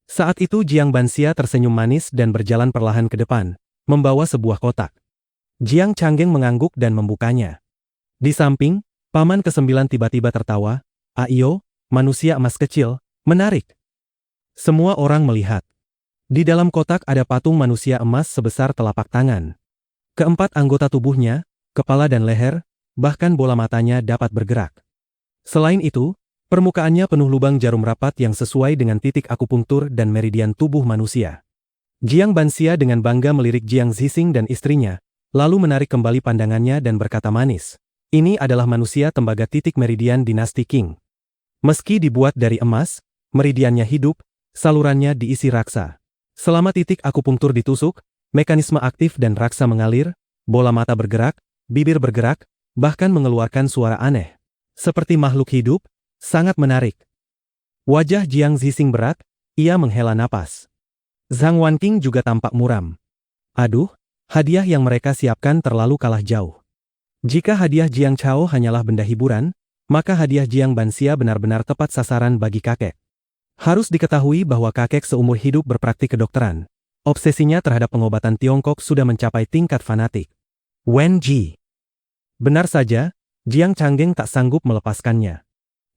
Speaker 1: Saat itu Jiang Banxia tersenyum manis dan berjalan perlahan ke depan, membawa sebuah kotak. Jiang Changgeng mengangguk dan membukanya. Di samping, paman ke-9 tiba-tiba tertawa, Ayo, manusia emas kecil, menarik. Semua orang melihat. Di dalam kotak ada patung manusia emas sebesar telapak tangan. Keempat anggota tubuhnya, kepala dan leher, bahkan bola matanya dapat bergerak. Selain itu, permukaannya penuh lubang jarum rapat yang sesuai dengan titik akupunktur dan meridian tubuh manusia. Jiang Banxia dengan bangga melirik Jiang Zixing dan istrinya, lalu menarik kembali pandangannya dan berkata manis. Ini adalah manusia tembaga titik meridian dinasti Qing. Meski dibuat dari emas, meridiannya hidup, salurannya diisi raksa. Selama titik akupunktur ditusuk, mekanisme aktif dan raksa mengalir, bola mata bergerak, bibir bergerak, bahkan mengeluarkan suara aneh. Seperti makhluk hidup, sangat menarik. Wajah Jiang Zixing berat, ia menghela napas. Zhang Wanqing juga tampak muram. Aduh, hadiah yang mereka siapkan terlalu kalah jauh. Jika hadiah Jiang Chao hanyalah benda hiburan, maka hadiah Jiang Banxia benar-benar tepat sasaran bagi kakek. Harus diketahui bahwa kakek seumur hidup berpraktik kedokteran. Obsesinya terhadap pengobatan Tiongkok sudah mencapai tingkat fanatik. Wen Ji. Benar saja, Jiang Changgeng tak sanggup melepaskannya.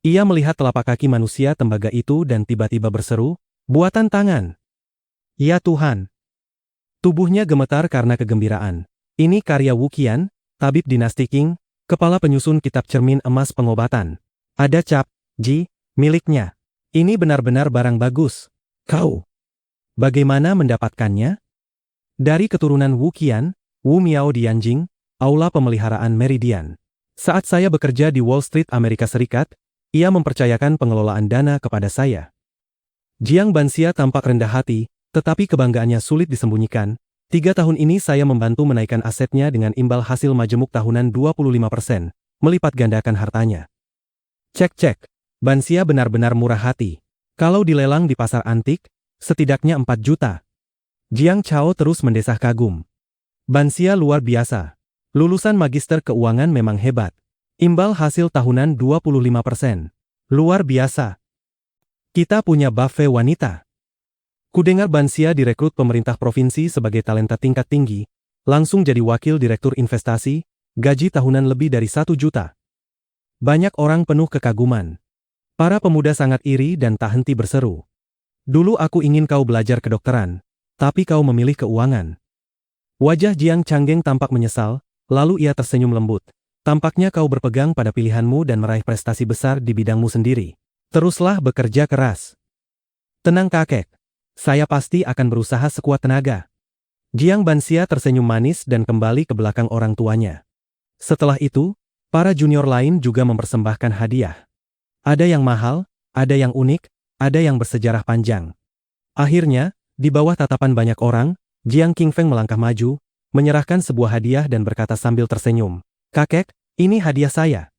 Speaker 1: Ia melihat telapak kaki manusia tembaga itu dan tiba-tiba berseru, buatan tangan. Ya Tuhan. Tubuhnya gemetar karena kegembiraan. Ini karya Wu Qian, tabib dinasti Qing, kepala penyusun kitab cermin emas pengobatan. Ada cap, Ji, miliknya. Ini benar-benar barang bagus. Kau. Bagaimana mendapatkannya? Dari keturunan Wu Qian, Wu Miao di Yanjing, aula pemeliharaan Meridian. Saat saya bekerja di Wall Street Amerika Serikat, ia mempercayakan pengelolaan dana kepada saya. Jiang Banxia tampak rendah hati, tetapi kebanggaannya sulit disembunyikan. 3 tahun ini saya membantu menaikkan asetnya dengan imbal hasil majemuk tahunan 25%, melipat gandakan hartanya. Cek. Bansia benar-benar murah hati. Kalau dilelang di pasar antik, setidaknya 4 juta. Jiang Chao terus mendesah kagum. Bansia luar biasa. Lulusan magister keuangan memang hebat. Imbal hasil tahunan 25%. Luar biasa. Kita punya buffet wanita. Kudengar Bansia direkrut pemerintah provinsi sebagai talenta tingkat tinggi, langsung jadi wakil direktur investasi, gaji tahunan lebih dari 1 juta. Banyak orang penuh kekaguman. Para pemuda sangat iri dan tak henti berseru. Dulu aku ingin kau belajar kedokteran, tapi kau memilih keuangan. Wajah Jiang Changgeng tampak menyesal, lalu ia tersenyum lembut. Tampaknya kau berpegang pada pilihanmu dan meraih prestasi besar di bidangmu sendiri. Teruslah bekerja keras. Tenang kakek, saya pasti akan berusaha sekuat tenaga. Jiang Bansia tersenyum manis dan kembali ke belakang orang tuanya. Setelah itu, para junior lain juga mempersembahkan hadiah. Ada yang mahal, ada yang unik, ada yang bersejarah panjang. Akhirnya, di bawah tatapan banyak orang, Jiang Qingfeng melangkah maju, menyerahkan sebuah hadiah dan berkata sambil tersenyum, "Kakek, ini hadiah saya."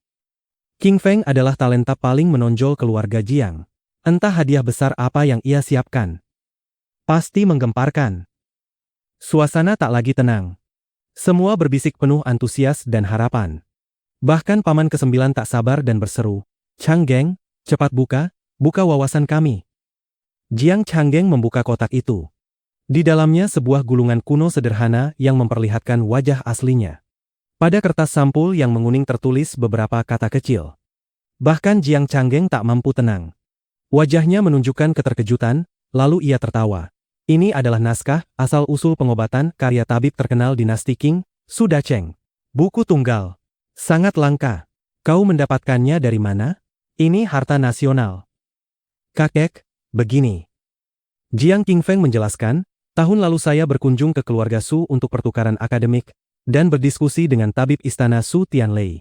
Speaker 1: Qingfeng adalah talenta paling menonjol keluarga Jiang. Entah hadiah besar apa yang ia siapkan. Pasti menggemparkan. Suasana tak lagi tenang. Semua berbisik penuh antusias dan harapan. Bahkan paman ke-9 tak sabar dan berseru, "Changgeng, cepat buka wawasan kami." Jiang Changgeng membuka kotak itu. Di dalamnya sebuah gulungan kuno sederhana yang memperlihatkan wajah aslinya. Pada kertas sampul yang menguning tertulis beberapa kata kecil. Bahkan Jiang Changgeng tak mampu tenang. Wajahnya menunjukkan keterkejutan, lalu ia tertawa. Ini adalah naskah asal-usul pengobatan karya tabib terkenal dinasti Qing, Su Dacheng. Buku tunggal. Sangat langka. Kau mendapatkannya dari mana? Ini harta nasional. Kakek, begini. Jiang Qingfeng menjelaskan, tahun lalu saya berkunjung ke keluarga Su untuk pertukaran akademik, dan berdiskusi dengan tabib istana Su Tianlei.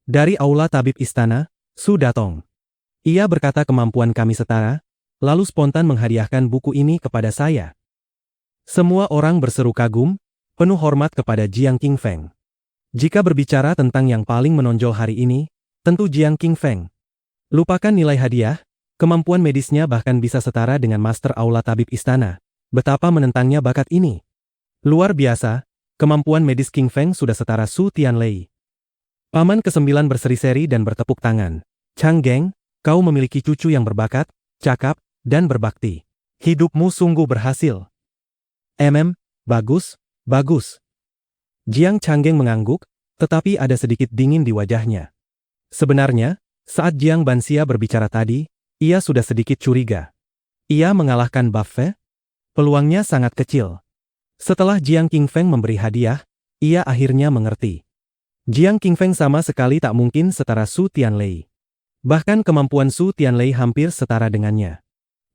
Speaker 1: Dari aula tabib istana, Su datong. Ia berkata kemampuan kami setara, lalu spontan menghadiahkan buku ini kepada saya. Semua orang berseru kagum, penuh hormat kepada Jiang Qingfeng. Jika berbicara tentang yang paling menonjol hari ini, tentu Jiang Qingfeng. Lupakan nilai hadiah, kemampuan medisnya bahkan bisa setara dengan master aula tabib istana. Betapa menentangnya bakat ini. Luar biasa, kemampuan medis Qingfeng sudah setara Su Tianlei. Paman ke-9 berseri-seri dan bertepuk tangan. Changgeng, kau memiliki cucu yang berbakat, cakap, dan berbakti. Hidupmu sungguh berhasil. Bagus, bagus. Jiang Changgeng mengangguk, tetapi ada sedikit dingin di wajahnya. Sebenarnya, saat Jiang Bansia berbicara tadi, ia sudah sedikit curiga. Ia mengalahkan buffet? Peluangnya sangat kecil. Setelah Jiang Qingfeng memberi hadiah, ia akhirnya mengerti. Jiang Qingfeng sama sekali tak mungkin setara Su Tianlei. Bahkan kemampuan Su Tianlei hampir setara dengannya.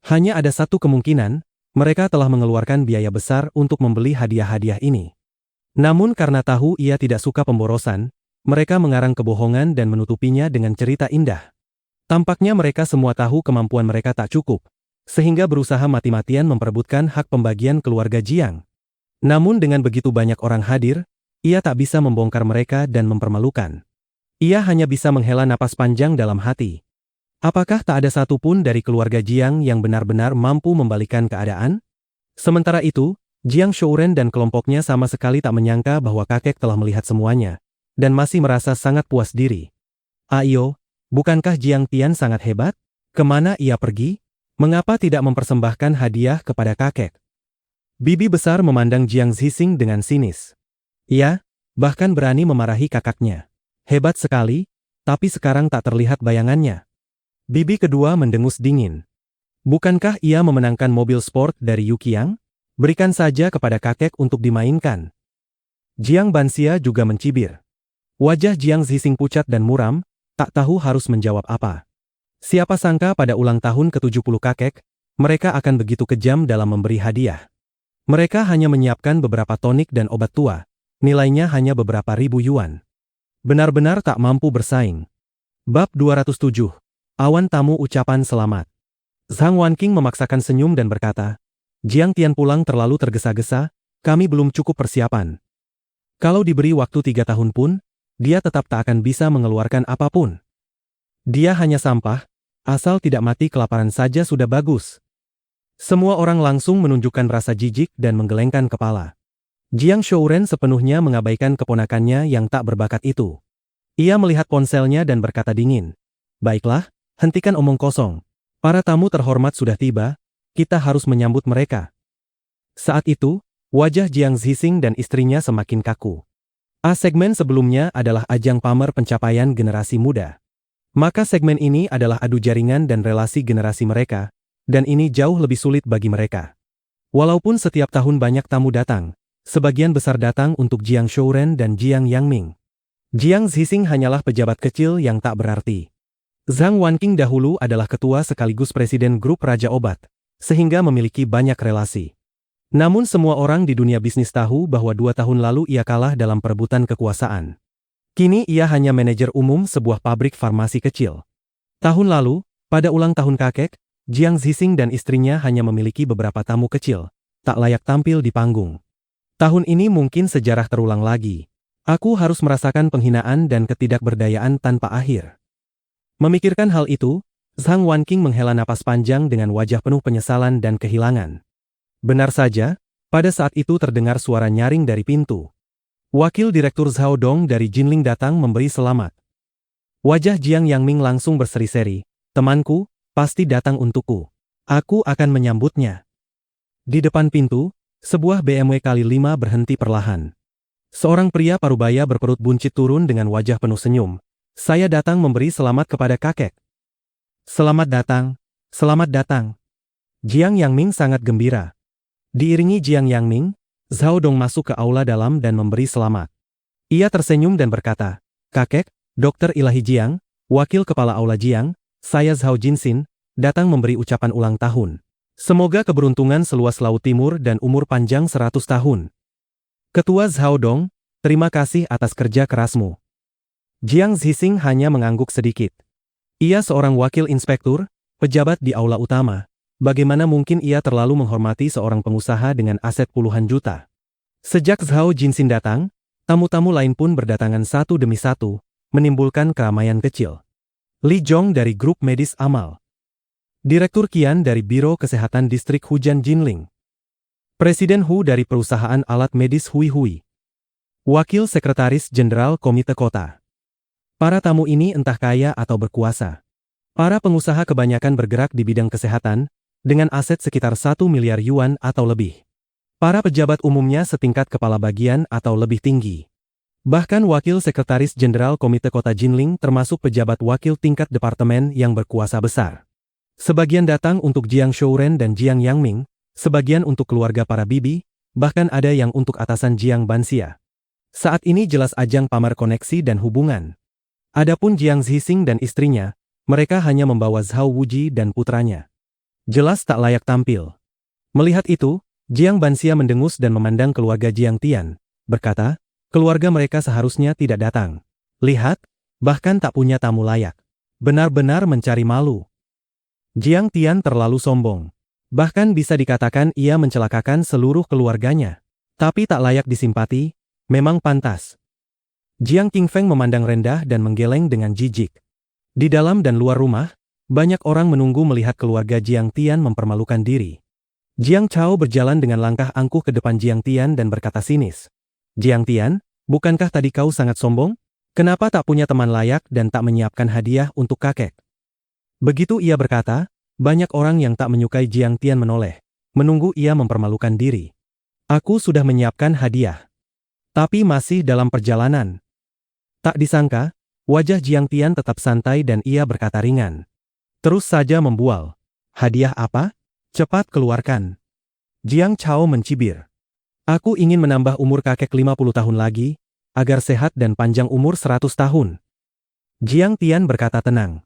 Speaker 1: Hanya ada satu kemungkinan, mereka telah mengeluarkan biaya besar untuk membeli hadiah-hadiah ini. Namun karena tahu ia tidak suka pemborosan, mereka mengarang kebohongan dan menutupinya dengan cerita indah. Tampaknya mereka semua tahu kemampuan mereka tak cukup, sehingga berusaha mati-matian memperebutkan hak pembagian keluarga Jiang. Namun dengan begitu banyak orang hadir, ia tak bisa membongkar mereka dan mempermalukan. Ia hanya bisa menghela napas panjang dalam hati. Apakah tak ada satupun dari keluarga Jiang yang benar-benar mampu membalikan keadaan? Sementara itu, Jiang Shouren dan kelompoknya sama sekali tak menyangka bahwa kakek telah melihat semuanya, dan masih merasa sangat puas diri. Ayo, bukankah Jiang Tian sangat hebat? Kemana ia pergi? Mengapa tidak mempersembahkan hadiah kepada kakek? Bibi besar memandang Jiang Zhixing dengan sinis. Ia, bahkan berani memarahi kakaknya. Hebat sekali, tapi sekarang tak terlihat bayangannya. Bibi kedua mendengus dingin. Bukankah ia memenangkan mobil sport dari Yuqiang? Berikan saja kepada kakek untuk dimainkan. Jiang Bansia juga mencibir. Wajah Jiang Zhixing pucat dan muram, tak tahu harus menjawab apa. Siapa sangka pada ulang tahun ke-70 kakek, mereka akan begitu kejam dalam memberi hadiah. Mereka hanya menyiapkan beberapa tonik dan obat tua, nilainya hanya beberapa ribu yuan. Benar-benar tak mampu bersaing. Bab 207. Awan tamu ucapan selamat. Zhang Wanqing memaksakan senyum dan berkata, Jiang Tian pulang terlalu tergesa-gesa, kami belum cukup persiapan. Kalau diberi waktu 3 tahun pun, dia tetap tak akan bisa mengeluarkan apapun. Dia hanya sampah, Asal tidak mati kelaparan saja sudah bagus. Semua orang langsung menunjukkan rasa jijik dan menggelengkan kepala. Jiang Shouren sepenuhnya mengabaikan keponakannya yang tak berbakat itu. Ia melihat ponselnya dan berkata dingin, "Baiklah, hentikan omong kosong. Para tamu terhormat sudah tiba, kita harus menyambut mereka." Saat itu, wajah Jiang Zhixing dan istrinya semakin kaku. Segmen sebelumnya adalah ajang pamer pencapaian generasi muda. Maka segmen ini adalah adu jaringan dan relasi generasi mereka, dan ini jauh lebih sulit bagi mereka. Walaupun setiap tahun banyak tamu datang, sebagian besar datang untuk Jiang Shouren dan Jiang Yangming. Jiang Zhixing hanyalah pejabat kecil yang tak berarti. Zhang Wanqing dahulu adalah ketua sekaligus presiden grup Raja Obat, sehingga memiliki banyak relasi. Namun semua orang di dunia bisnis tahu bahwa 2 tahun lalu ia kalah dalam perebutan kekuasaan. Kini ia hanya manajer umum sebuah pabrik farmasi kecil. Tahun lalu, pada ulang tahun kakek, Jiang Zhixing dan istrinya hanya memiliki beberapa tamu kecil, tak layak tampil di panggung. Tahun ini mungkin sejarah terulang lagi. Aku harus merasakan penghinaan dan ketidakberdayaan tanpa akhir. Memikirkan hal itu, Zhang Wanqing menghela napas panjang dengan wajah penuh penyesalan dan kehilangan. Benar saja, pada saat itu terdengar suara nyaring dari pintu. Wakil Direktur Zhao Dong dari Jinling datang memberi selamat. Wajah Jiang Yangming langsung berseri-seri, "Temanku, pasti datang untukku. Aku akan menyambutnya." Di depan pintu, sebuah BMW kali 5 berhenti perlahan. Seorang pria parubaya berperut buncit turun dengan wajah penuh senyum. "Saya datang memberi selamat kepada kakek." "Selamat datang, selamat datang." Jiang Yangming sangat gembira. Diiringi Jiang Yangming, Zhao Dong masuk ke aula dalam dan memberi selamat. Ia tersenyum dan berkata, "Kakek, Dr. Ilahi Jiang, wakil kepala aula Jiang, saya Zhao Jinxin, datang memberi ucapan ulang tahun. Semoga keberuntungan seluas laut timur dan umur panjang 100 tahun. Ketua Zhao Dong, terima kasih atas kerja kerasmu." Jiang Zhixing hanya mengangguk sedikit. Ia seorang wakil inspektur, pejabat di aula utama. Bagaimana mungkin ia terlalu menghormati seorang pengusaha dengan aset puluhan juta? Sejak Zhao Jinxin datang, tamu-tamu lain pun berdatangan satu demi satu, menimbulkan keramaian kecil. Li Zhong dari grup medis Amal. Direktur Qian dari Biro Kesehatan Distrik Hujan Jinling. Presiden Hu dari perusahaan alat medis Hui Hui. Wakil Sekretaris Jenderal Komite Kota. Para tamu ini entah kaya atau berkuasa. Para pengusaha kebanyakan bergerak di bidang kesehatan, dengan aset sekitar 1 miliar yuan atau lebih. Para pejabat umumnya setingkat kepala bagian atau lebih tinggi. Bahkan Wakil Sekretaris Jenderal Komite Kota Jinling termasuk pejabat wakil tingkat departemen yang berkuasa besar. Sebagian datang untuk Jiang Shouren dan Jiang Yangming, sebagian untuk keluarga para bibi, bahkan ada yang untuk atasan Jiang Banxia. Saat ini jelas ajang pamer koneksi dan hubungan. Adapun Jiang Zhixing dan istrinya, mereka hanya membawa Zhao Wuji dan putranya. Jelas tak layak tampil. Melihat itu, Jiang Banxia mendengus dan memandang keluarga Jiang Tian, berkata, keluarga mereka seharusnya tidak datang. Lihat, bahkan tak punya tamu layak. Benar-benar mencari malu. Jiang Tian terlalu sombong. Bahkan bisa dikatakan ia mencelakakan seluruh keluarganya. Tapi tak layak disimpati, memang pantas. Jiang Qingfeng memandang rendah dan menggeleng dengan jijik. Di dalam dan luar rumah, banyak orang menunggu melihat keluarga Jiang Tian mempermalukan diri. Jiang Chao berjalan dengan langkah angkuh ke depan Jiang Tian dan berkata sinis. "Jiang Tian, bukankah tadi kau sangat sombong? Kenapa tak punya teman layak dan tak menyiapkan hadiah untuk kakek?" Begitu ia berkata, banyak orang yang tak menyukai Jiang Tian menoleh, menunggu ia mempermalukan diri. "Aku sudah menyiapkan hadiah. Tapi masih dalam perjalanan." Tak disangka, wajah Jiang Tian tetap santai dan ia berkata ringan. Terus saja membual. "Hadiah apa? Cepat keluarkan." Jiang Chao mencibir. "Aku ingin menambah umur kakek 50 tahun lagi, agar sehat dan panjang umur 100 tahun. Jiang Tian berkata tenang.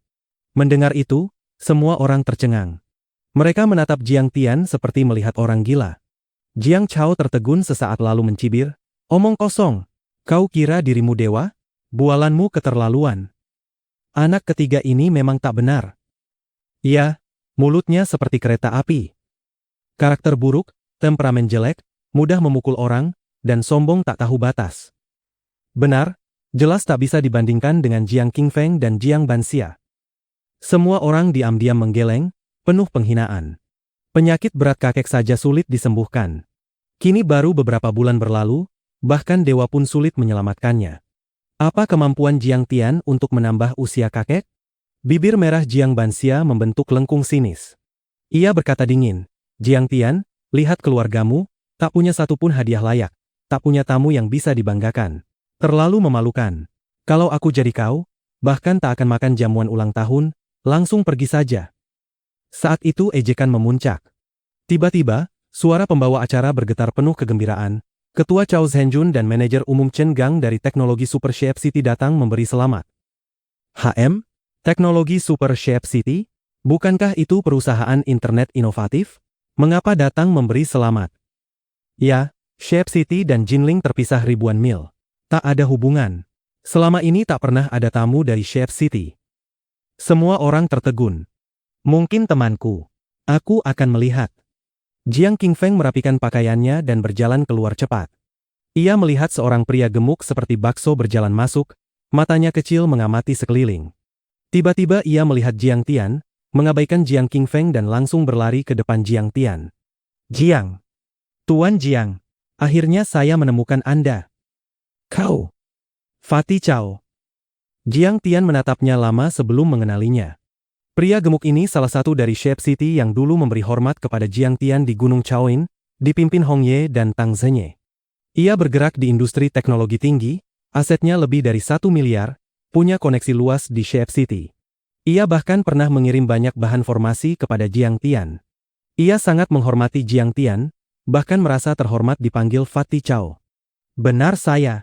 Speaker 1: Mendengar itu, semua orang tercengang. Mereka menatap Jiang Tian seperti melihat orang gila. Jiang Chao tertegun sesaat lalu mencibir, "Omong kosong. Kau kira dirimu dewa? Bualanmu keterlaluan. Anak ketiga ini memang tak benar." Iya, mulutnya seperti kereta api. Karakter buruk, temperamen jelek, mudah memukul orang, dan sombong tak tahu batas. Benar, jelas tak bisa dibandingkan dengan Jiang Qingfeng dan Jiang Banxia. Semua orang diam-diam menggeleng, penuh penghinaan. Penyakit berat kakek saja sulit disembuhkan. Kini baru beberapa bulan berlalu, bahkan dewa pun sulit menyelamatkannya. Apa kemampuan Jiang Tian untuk menambah usia kakek? Bibir merah Jiang Banxia membentuk lengkung sinis. Ia berkata dingin, Jiang Tian, lihat keluargamu, tak punya satupun hadiah layak, tak punya tamu yang bisa dibanggakan. Terlalu memalukan. Kalau aku jadi kau, bahkan tak akan makan jamuan ulang tahun, langsung pergi saja. Saat itu ejekan memuncak. Tiba-tiba, suara pembawa acara bergetar penuh kegembiraan. Ketua Chao Zhenjun dan manajer umum Chen Gang dari teknologi Super Shape City datang memberi selamat. HM? Teknologi Super Shape City? Bukankah itu perusahaan internet inovatif? Mengapa datang memberi selamat? Ya, Shape City dan Jinling terpisah ribuan mil. Tak ada hubungan. Selama ini tak pernah ada tamu dari Shape City. Semua orang tertegun. Mungkin temanku. Aku akan melihat. Jiang Qingfeng merapikan pakaiannya dan berjalan keluar cepat. Ia melihat seorang pria gemuk seperti bakso berjalan masuk, matanya kecil mengamati sekeliling. Tiba-tiba ia melihat Jiang Tian, mengabaikan Jiang Qingfeng dan langsung berlari ke depan Jiang Tian. Jiang. Tuan Jiang. Akhirnya saya menemukan Anda. Kau. Fatih Chao. Jiang Tian menatapnya lama sebelum mengenalinya. Pria gemuk ini salah satu dari Shape City yang dulu memberi hormat kepada Jiang Tian di Gunung Chaoin, dipimpin Hong Ye dan Tang Zhenye. Ia bergerak di industri teknologi tinggi, asetnya lebih dari 1 miliar, punya koneksi luas di Shape City. Ia bahkan pernah mengirim banyak bahan formasi kepada Jiang Tian. Ia sangat menghormati Jiang Tian, bahkan merasa terhormat dipanggil Fatih Chao. Benar saya.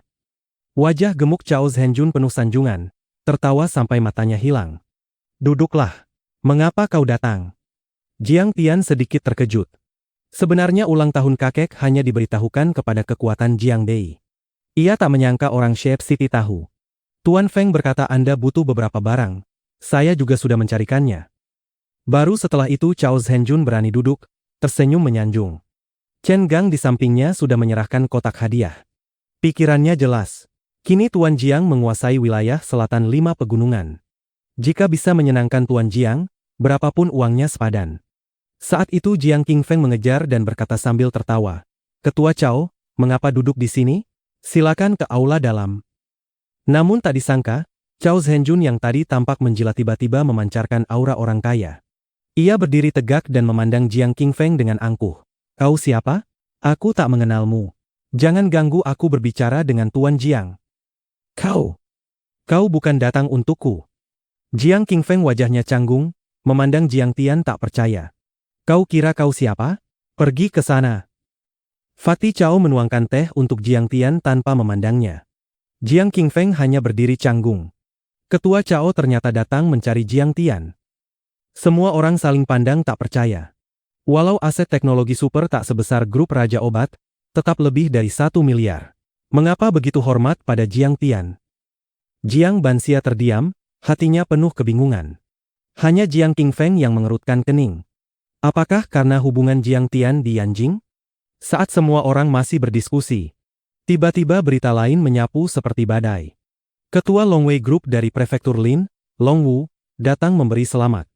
Speaker 1: Wajah gemuk Chao Zhenjun penuh sanjungan, tertawa sampai matanya hilang. Duduklah. Mengapa kau datang? Jiang Tian sedikit terkejut. Sebenarnya ulang tahun kakek hanya diberitahukan kepada kekuatan Jiang Bei. Ia tak menyangka orang Shape City tahu. Tuan Feng berkata Anda butuh beberapa barang. Saya juga sudah mencarikannya. Baru setelah itu Chao Zhenjun berani duduk, tersenyum menyanjung. Chen Gang di sampingnya sudah menyerahkan kotak hadiah. Pikirannya jelas. Kini Tuan Jiang menguasai wilayah selatan 5 pegunungan. Jika bisa menyenangkan Tuan Jiang, berapapun uangnya sepadan. Saat itu Jiang Qingfeng mengejar dan berkata sambil tertawa. Ketua Chao, mengapa duduk di sini? Silakan ke aula dalam. Namun tak disangka, Chao Zhenjun yang tadi tampak menjilat tiba-tiba memancarkan aura orang kaya. Ia berdiri tegak dan memandang Jiang Qingfeng dengan angkuh. Kau siapa? Aku tak mengenalmu. Jangan ganggu aku berbicara dengan Tuan Jiang. Kau bukan datang untukku. Jiang Qingfeng wajahnya canggung, memandang Jiang Tian tak percaya. Kau kira kau siapa? Pergi ke sana. Fatih Chao menuangkan teh untuk Jiang Tian tanpa memandangnya. Jiang Qingfeng hanya berdiri canggung. Ketua Chao ternyata datang mencari Jiang Tian. Semua orang saling pandang tak percaya. Walau aset teknologi super tak sebesar grup Raja Obat, tetap lebih dari 1 miliar. Mengapa begitu hormat pada Jiang Tian? Jiang Banxia terdiam, hatinya penuh kebingungan. Hanya Jiang Qingfeng yang mengerutkan kening. Apakah karena hubungan Jiang Tian di Yanjing? Saat semua orang masih berdiskusi, tiba-tiba berita lain menyapu seperti badai. Ketua Longwei Group dari Prefektur Lin, Long Wu, datang memberi selamat.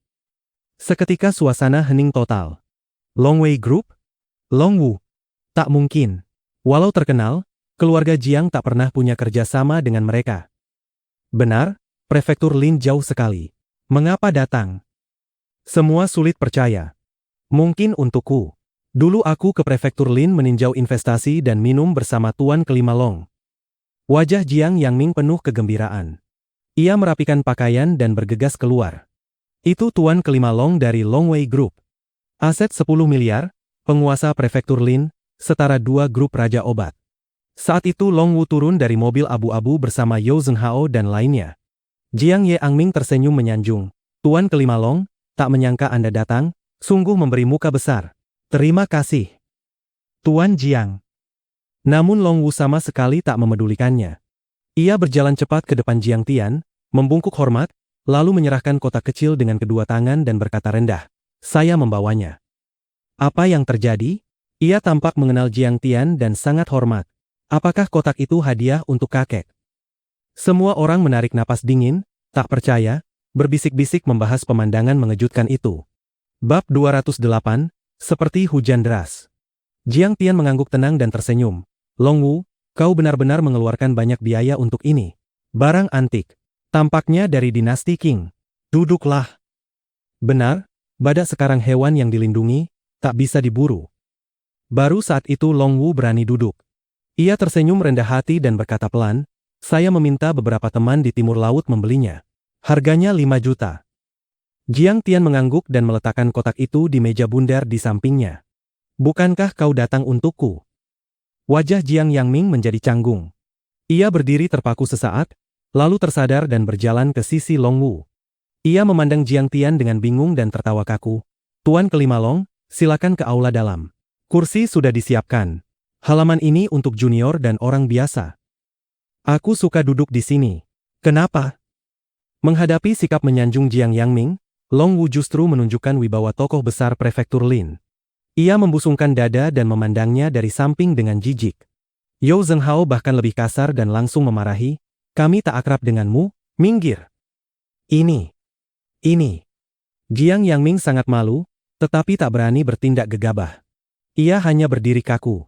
Speaker 1: Seketika suasana hening total. Longwei Group? Long Wu? Tak mungkin. Walau terkenal, keluarga Jiang tak pernah punya kerjasama dengan mereka. Benar, Prefektur Lin jauh sekali. Mengapa datang? Semua sulit percaya. Mungkin untukku. Dulu aku ke Prefektur Lin meninjau investasi dan minum bersama Tuan Kelima Long. Wajah Jiang Yangming penuh kegembiraan. Ia merapikan pakaian dan bergegas keluar. Itu Tuan Kelima Long dari Longwei Group. Aset 10 miliar, penguasa Prefektur Lin, setara 2 grup Raja Obat. Saat itu Long Wu turun dari mobil abu-abu bersama Yao Zhenghao dan lainnya. Jiang Yangming tersenyum menyanjung. Tuan Kelima Long, tak menyangka Anda datang, sungguh memberi muka besar. Terima kasih. Tuan Jiang. Namun Long Wu sama sekali tak memedulikannya. Ia berjalan cepat ke depan Jiang Tian, membungkuk hormat, lalu menyerahkan kotak kecil dengan kedua tangan dan berkata rendah, "Saya membawanya." Apa yang terjadi? Ia tampak mengenal Jiang Tian dan sangat hormat. Apakah kotak itu hadiah untuk kakek? Semua orang menarik napas dingin, tak percaya, berbisik-bisik membahas pemandangan mengejutkan itu. Bab 208, seperti hujan deras. Jiang Tian mengangguk tenang dan tersenyum. Long Wu, kau benar-benar mengeluarkan banyak biaya untuk ini. Barang antik. Tampaknya dari dinasti Qing. Duduklah. Benar, badak sekarang hewan yang dilindungi, tak bisa diburu. Baru saat itu Long Wu berani duduk. Ia tersenyum rendah hati dan berkata pelan, saya meminta beberapa teman di timur laut membelinya. Harganya 5 juta. Jiang Tian mengangguk dan meletakkan kotak itu di meja bundar di sampingnya. Bukankah kau datang untukku? Wajah Jiang Yangming menjadi canggung. Ia berdiri terpaku sesaat, lalu tersadar dan berjalan ke sisi Long Wu. Ia memandang Jiang Tian dengan bingung dan tertawa kaku. Tuan Kelima Long, silakan ke aula dalam. Kursi sudah disiapkan. Halaman ini untuk junior dan orang biasa. Aku suka duduk di sini. Kenapa? Menghadapi sikap menyanjung Jiang Yangming, Long Wu justru menunjukkan wibawa tokoh besar prefektur Lin. Ia membusungkan dada dan memandangnya dari samping dengan jijik. Yao Zhenghao bahkan lebih kasar dan langsung memarahi, kami tak akrab denganmu, minggir. Ini. Jiang Yangming sangat malu, tetapi tak berani bertindak gegabah. Ia hanya berdiri kaku.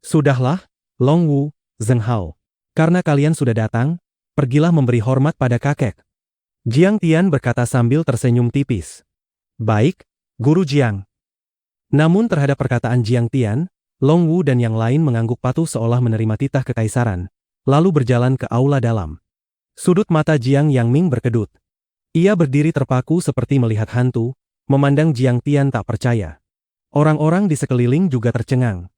Speaker 1: Sudahlah, Long Wu, Zhenghao. Karena kalian sudah datang, pergilah memberi hormat pada kakek. Jiang Tian berkata sambil tersenyum tipis. Baik, Guru Jiang. Namun terhadap perkataan Jiang Tian, Long Wu dan yang lain mengangguk patuh seolah menerima titah kekaisaran, lalu berjalan ke aula dalam. Sudut mata Jiang Yangming berkedut. Ia berdiri terpaku seperti melihat hantu, memandang Jiang Tian tak percaya. Orang-orang di sekeliling juga tercengang.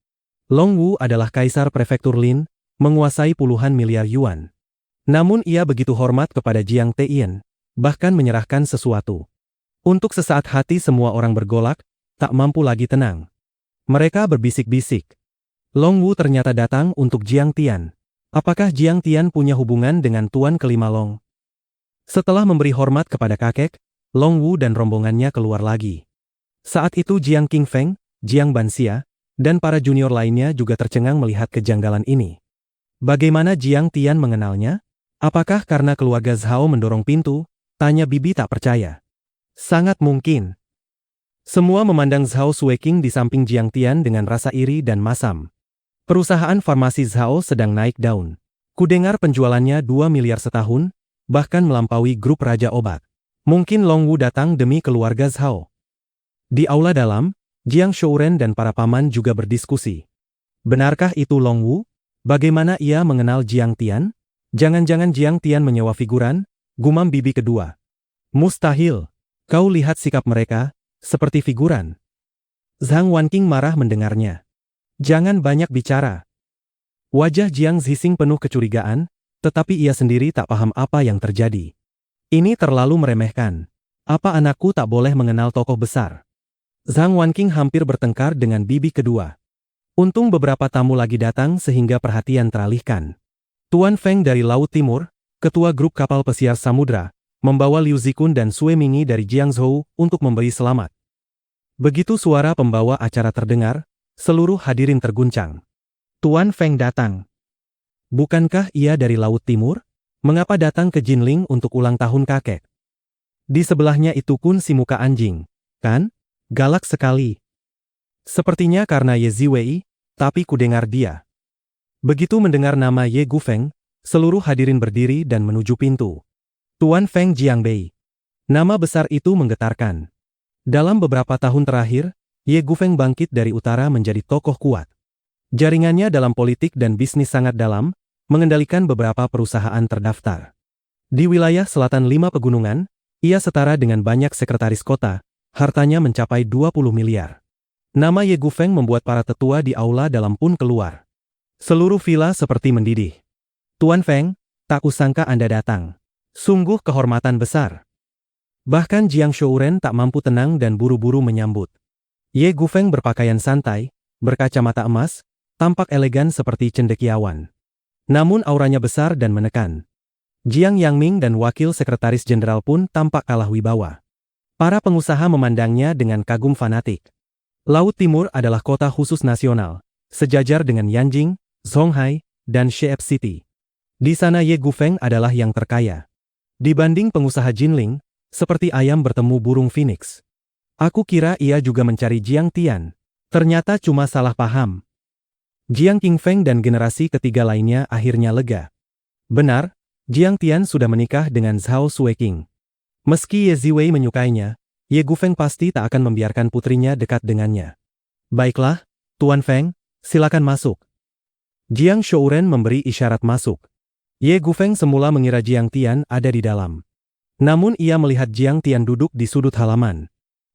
Speaker 1: Long Wu adalah kaisar prefektur Lin, menguasai puluhan miliar yuan. Namun ia begitu hormat kepada Jiang Tian, bahkan menyerahkan sesuatu. Untuk sesaat hati semua orang bergolak, tak mampu lagi tenang. Mereka berbisik-bisik. Long Wu ternyata datang untuk Jiang Tian. Apakah Jiang Tian punya hubungan dengan Tuan Kelima Long? Setelah memberi hormat kepada kakek, Long Wu dan rombongannya keluar lagi. Saat itu Jiang Qingfeng, Jiang Banxia, dan para junior lainnya juga tercengang melihat kejanggalan ini. Bagaimana Jiang Tian mengenalnya? Apakah karena keluarga Zhao mendorong pintu? Tanya Bibi tak percaya. Sangat mungkin. Semua memandang Zhao Sueking di samping Jiang Tian dengan rasa iri dan masam. Perusahaan farmasi Zhao sedang naik daun. Kudengar penjualannya 2 miliar setahun, bahkan melampaui grup Raja Obat. Mungkin Long Wu datang demi keluarga Zhao. Di aula dalam, Jiang Shouren dan para paman juga berdiskusi. Benarkah itu Long Wu? Bagaimana ia mengenal Jiang Tian? Jangan-jangan Jiang Tian menyewa figuran? Gumam Bibi kedua. Mustahil. Kau lihat sikap mereka, seperti figuran. Zhang Wanqing marah mendengarnya. Jangan banyak bicara. Wajah Jiang Zhixing penuh kecurigaan, tetapi ia sendiri tak paham apa yang terjadi. Ini terlalu meremehkan. Apa anakku tak boleh mengenal tokoh besar? Zhang Wanqing hampir bertengkar dengan Bibi kedua. Untung beberapa tamu lagi datang sehingga perhatian teralihkan. Tuan Feng dari Laut Timur, ketua grup kapal pesiar samudra, membawa Liu Zikun dan Sue Mingi dari Jiangzhou untuk memberi selamat. Begitu suara pembawa acara terdengar, seluruh hadirin terguncang. Tuan Feng datang. Bukankah ia dari Laut Timur? Mengapa datang ke Jinling untuk ulang tahun kakek? Di sebelahnya itu pun si muka anjing, kan? Galak sekali. Sepertinya karena Ye Ziwei, tapi kudengar dia. Begitu mendengar nama Ye Gufeng, seluruh hadirin berdiri dan menuju pintu. Tuan Feng Jiangbei. Nama besar itu menggetarkan. Dalam beberapa tahun terakhir, Ye Gufeng bangkit dari utara menjadi tokoh kuat. Jaringannya dalam politik dan bisnis sangat dalam, mengendalikan beberapa perusahaan terdaftar. Di wilayah selatan 5 pegunungan, ia setara dengan banyak sekretaris kota, hartanya mencapai 20 miliar. Nama Ye Gufeng membuat para tetua di aula dalam pun keluar. Seluruh villa seperti mendidih. Tuan Feng, tak kusangka Anda datang. Sungguh kehormatan besar. Bahkan Jiang Shouren tak mampu tenang dan buru-buru menyambut. Ye Gufeng berpakaian santai, berkacamata emas, tampak elegan seperti cendekiawan. Namun auranya besar dan menekan. Jiang Yangming dan wakil sekretaris jenderal pun tampak kalah wibawa. Para pengusaha memandangnya dengan kagum fanatik. Laut Timur adalah kota khusus nasional, sejajar dengan Yanjing, Zhonghai, dan Sheep City. Di sana Ye Gufeng adalah yang terkaya. Dibanding pengusaha Jinling, seperti ayam bertemu burung phoenix. Aku kira ia juga mencari Jiang Tian. Ternyata cuma salah paham. Jiang Qingfeng dan generasi ketiga lainnya akhirnya lega. Benar, Jiang Tian sudah menikah dengan Zhao Sueqing. Meski Ye Ziwei menyukainya, Ye Gufeng pasti tak akan membiarkan putrinya dekat dengannya. Baiklah, Tuan Feng, silakan masuk. Jiang Shouren memberi isyarat masuk. Ye Gufeng semula mengira Jiang Tian ada di dalam. Namun ia melihat Jiang Tian duduk di sudut halaman.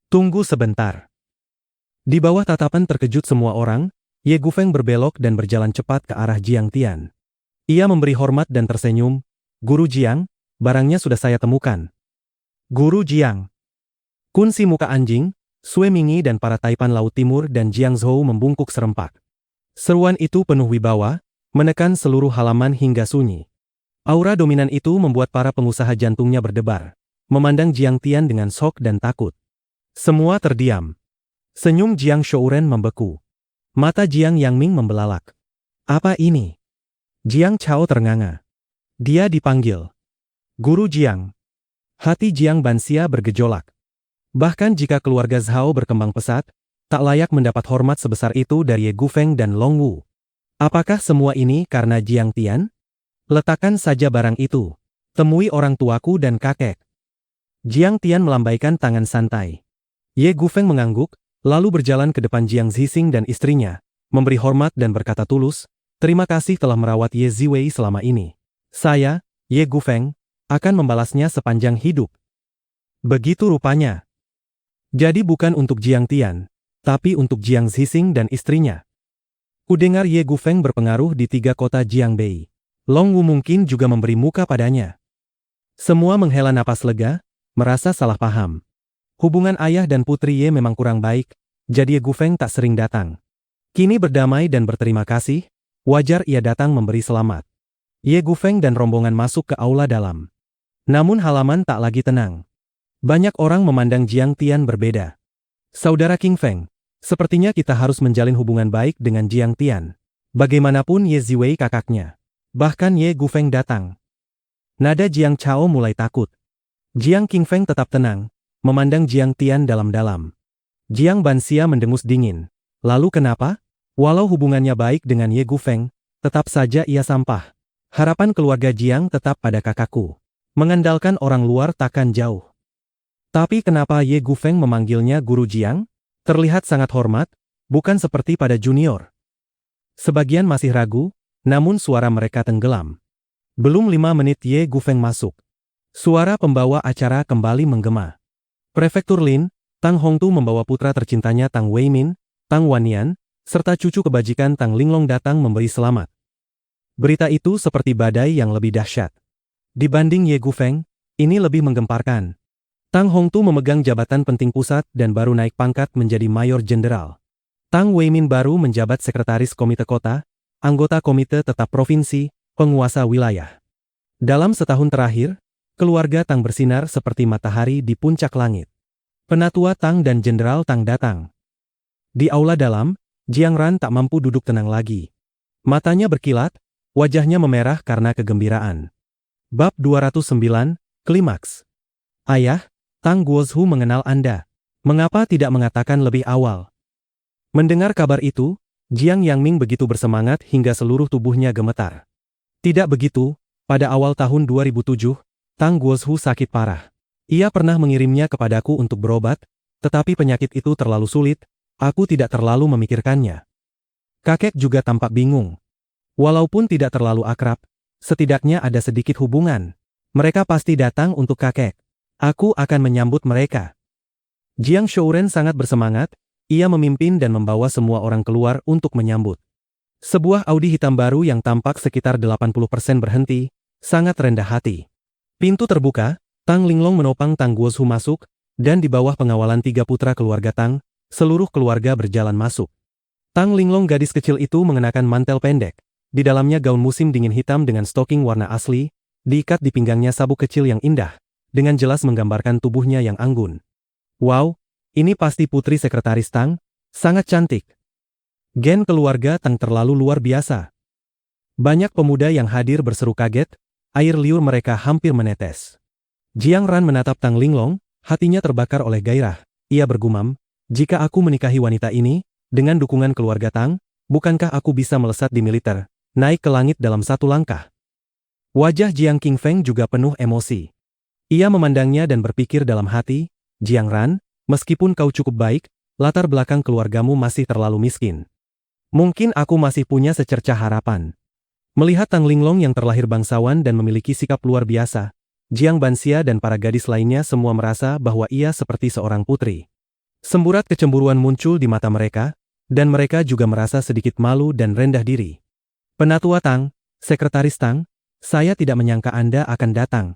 Speaker 1: Tunggu sebentar. Di bawah tatapan terkejut semua orang, Ye Gufeng berbelok dan berjalan cepat ke arah Jiang Tian. Ia memberi hormat dan tersenyum. Guru Jiang, barangnya sudah saya temukan. Guru Jiang. Kun si muka anjing, Sue Mingi dan para Taipan Laut Timur dan Jiang Zhou membungkuk serempak. Seruan itu penuh wibawa, menekan seluruh halaman hingga sunyi. Aura dominan itu membuat para pengusaha jantungnya berdebar, memandang Jiang Tian dengan shock dan takut. Semua terdiam. Senyum Jiang Shouren membeku. Mata Jiang Yangming membelalak. Apa ini? Jiang Chao ternganga. Dia dipanggil. Guru Jiang. Hati Jiang Banxia bergejolak. Bahkan jika keluarga Zhao berkembang pesat, tak layak mendapat hormat sebesar itu dari Ye Gufeng dan Long Wu. Apakah semua ini karena Jiang Tian? Letakkan saja barang itu. Temui orang tuaku dan kakek. Jiang Tian melambaikan tangan santai. Ye Gufeng mengangguk, lalu berjalan ke depan Jiang Zixing dan istrinya, memberi hormat dan berkata tulus, terima kasih telah merawat Ye Ziwei selama ini. Saya, Ye Gufeng, akan membalasnya sepanjang hidup. Begitu rupanya. Jadi bukan untuk Jiang Tian, tapi untuk Jiang Zixing dan istrinya. Kudengar Ye Gufeng berpengaruh di 3 kota Jiangbei. Long Wu mungkin juga memberi muka padanya. Semua menghela napas lega, merasa salah paham. Hubungan ayah dan putri Ye memang kurang baik, jadi Ye Gufeng tak sering datang. Kini berdamai dan berterima kasih, wajar ia datang memberi selamat. Ye Gufeng dan rombongan masuk ke aula dalam. Namun halaman tak lagi tenang. Banyak orang memandang Jiang Tian berbeda. Saudara Qingfeng, sepertinya kita harus menjalin hubungan baik dengan Jiang Tian. Bagaimanapun Ye Ziwei kakaknya. Bahkan Ye Gufeng datang. Nada Jiang Chao mulai takut. Jiang Qingfeng tetap tenang, memandang Jiang Tian dalam-dalam. Jiang Banxia mendengus dingin. Lalu kenapa? Walau hubungannya baik dengan Ye Gufeng, tetap saja ia sampah. Harapan keluarga Jiang tetap pada kakakku. Mengandalkan orang luar takkan jauh. Tapi kenapa Ye Gufeng memanggilnya Guru Jiang? Terlihat sangat hormat, bukan seperti pada junior. Sebagian masih ragu, namun suara mereka tenggelam. Belum 5 menit Ye Gufeng masuk. Suara pembawa acara kembali menggema. Prefektur Lin, Tang Hongtu membawa putra tercintanya Tang Weimin, Tang Wanian, serta cucu kebajikan Tang Linglong datang memberi selamat. Berita itu seperti badai yang lebih dahsyat. Dibanding Ye Gufeng, ini lebih menggemparkan. Tang Hongtu memegang jabatan penting pusat dan baru naik pangkat menjadi mayor jenderal. Tang Weimin baru menjabat sekretaris komite kota, anggota komite tetap provinsi, penguasa wilayah. Dalam setahun terakhir, keluarga Tang bersinar seperti matahari di puncak langit. Penatua Tang dan Jenderal Tang datang. Di aula dalam, Jiang Ran tak mampu duduk tenang lagi. Matanya berkilat, wajahnya memerah karena kegembiraan. Bab 209, Klimaks. Ayah, Tang Guozhu mengenal Anda. Mengapa tidak mengatakan lebih awal? Mendengar kabar itu, Jiang Yangming begitu bersemangat hingga seluruh tubuhnya gemetar. Tidak begitu, pada awal tahun 2007, Tang Guozhu sakit parah. Ia pernah mengirimnya kepadaku untuk berobat, tetapi penyakit itu terlalu sulit, aku tidak terlalu memikirkannya. Kakek juga tampak bingung. Walaupun tidak terlalu akrab, setidaknya ada sedikit hubungan. Mereka pasti datang untuk kakek. Aku akan menyambut mereka. Jiang Shouren sangat bersemangat, ia memimpin dan membawa semua orang keluar untuk menyambut. Sebuah Audi hitam baru yang tampak sekitar 80% berhenti, sangat rendah hati. Pintu terbuka, Tang Linglong menopang Tang Guozhu masuk, dan di bawah pengawalan 3 putra keluarga Tang, seluruh keluarga berjalan masuk. Tang Linglong gadis kecil itu mengenakan mantel pendek, di dalamnya gaun musim dingin hitam dengan stoking warna asli, diikat di pinggangnya sabuk kecil yang indah, dengan jelas menggambarkan tubuhnya yang anggun. Wow, ini pasti putri sekretaris Tang, sangat cantik. Gen keluarga Tang terlalu luar biasa. Banyak pemuda yang hadir berseru kaget, air liur mereka hampir menetes. Jiang Ran menatap Tang Linglong, hatinya terbakar oleh gairah. Ia bergumam, jika aku menikahi wanita ini, dengan dukungan keluarga Tang, bukankah aku bisa melesat di militer, naik ke langit dalam satu langkah? Wajah Jiang Qingfeng juga penuh emosi. Ia memandangnya dan berpikir dalam hati, Jiang Ran, meskipun kau cukup baik, latar belakang keluargamu masih terlalu miskin. Mungkin aku masih punya secercah harapan. Melihat Tang Linglong yang terlahir bangsawan dan memiliki sikap luar biasa, Jiang Banxia dan para gadis lainnya semua merasa bahwa ia seperti seorang putri. Semburat kecemburuan muncul di mata mereka, dan mereka juga merasa sedikit malu dan rendah diri. Penatua Tang, Sekretaris Tang, saya tidak menyangka Anda akan datang.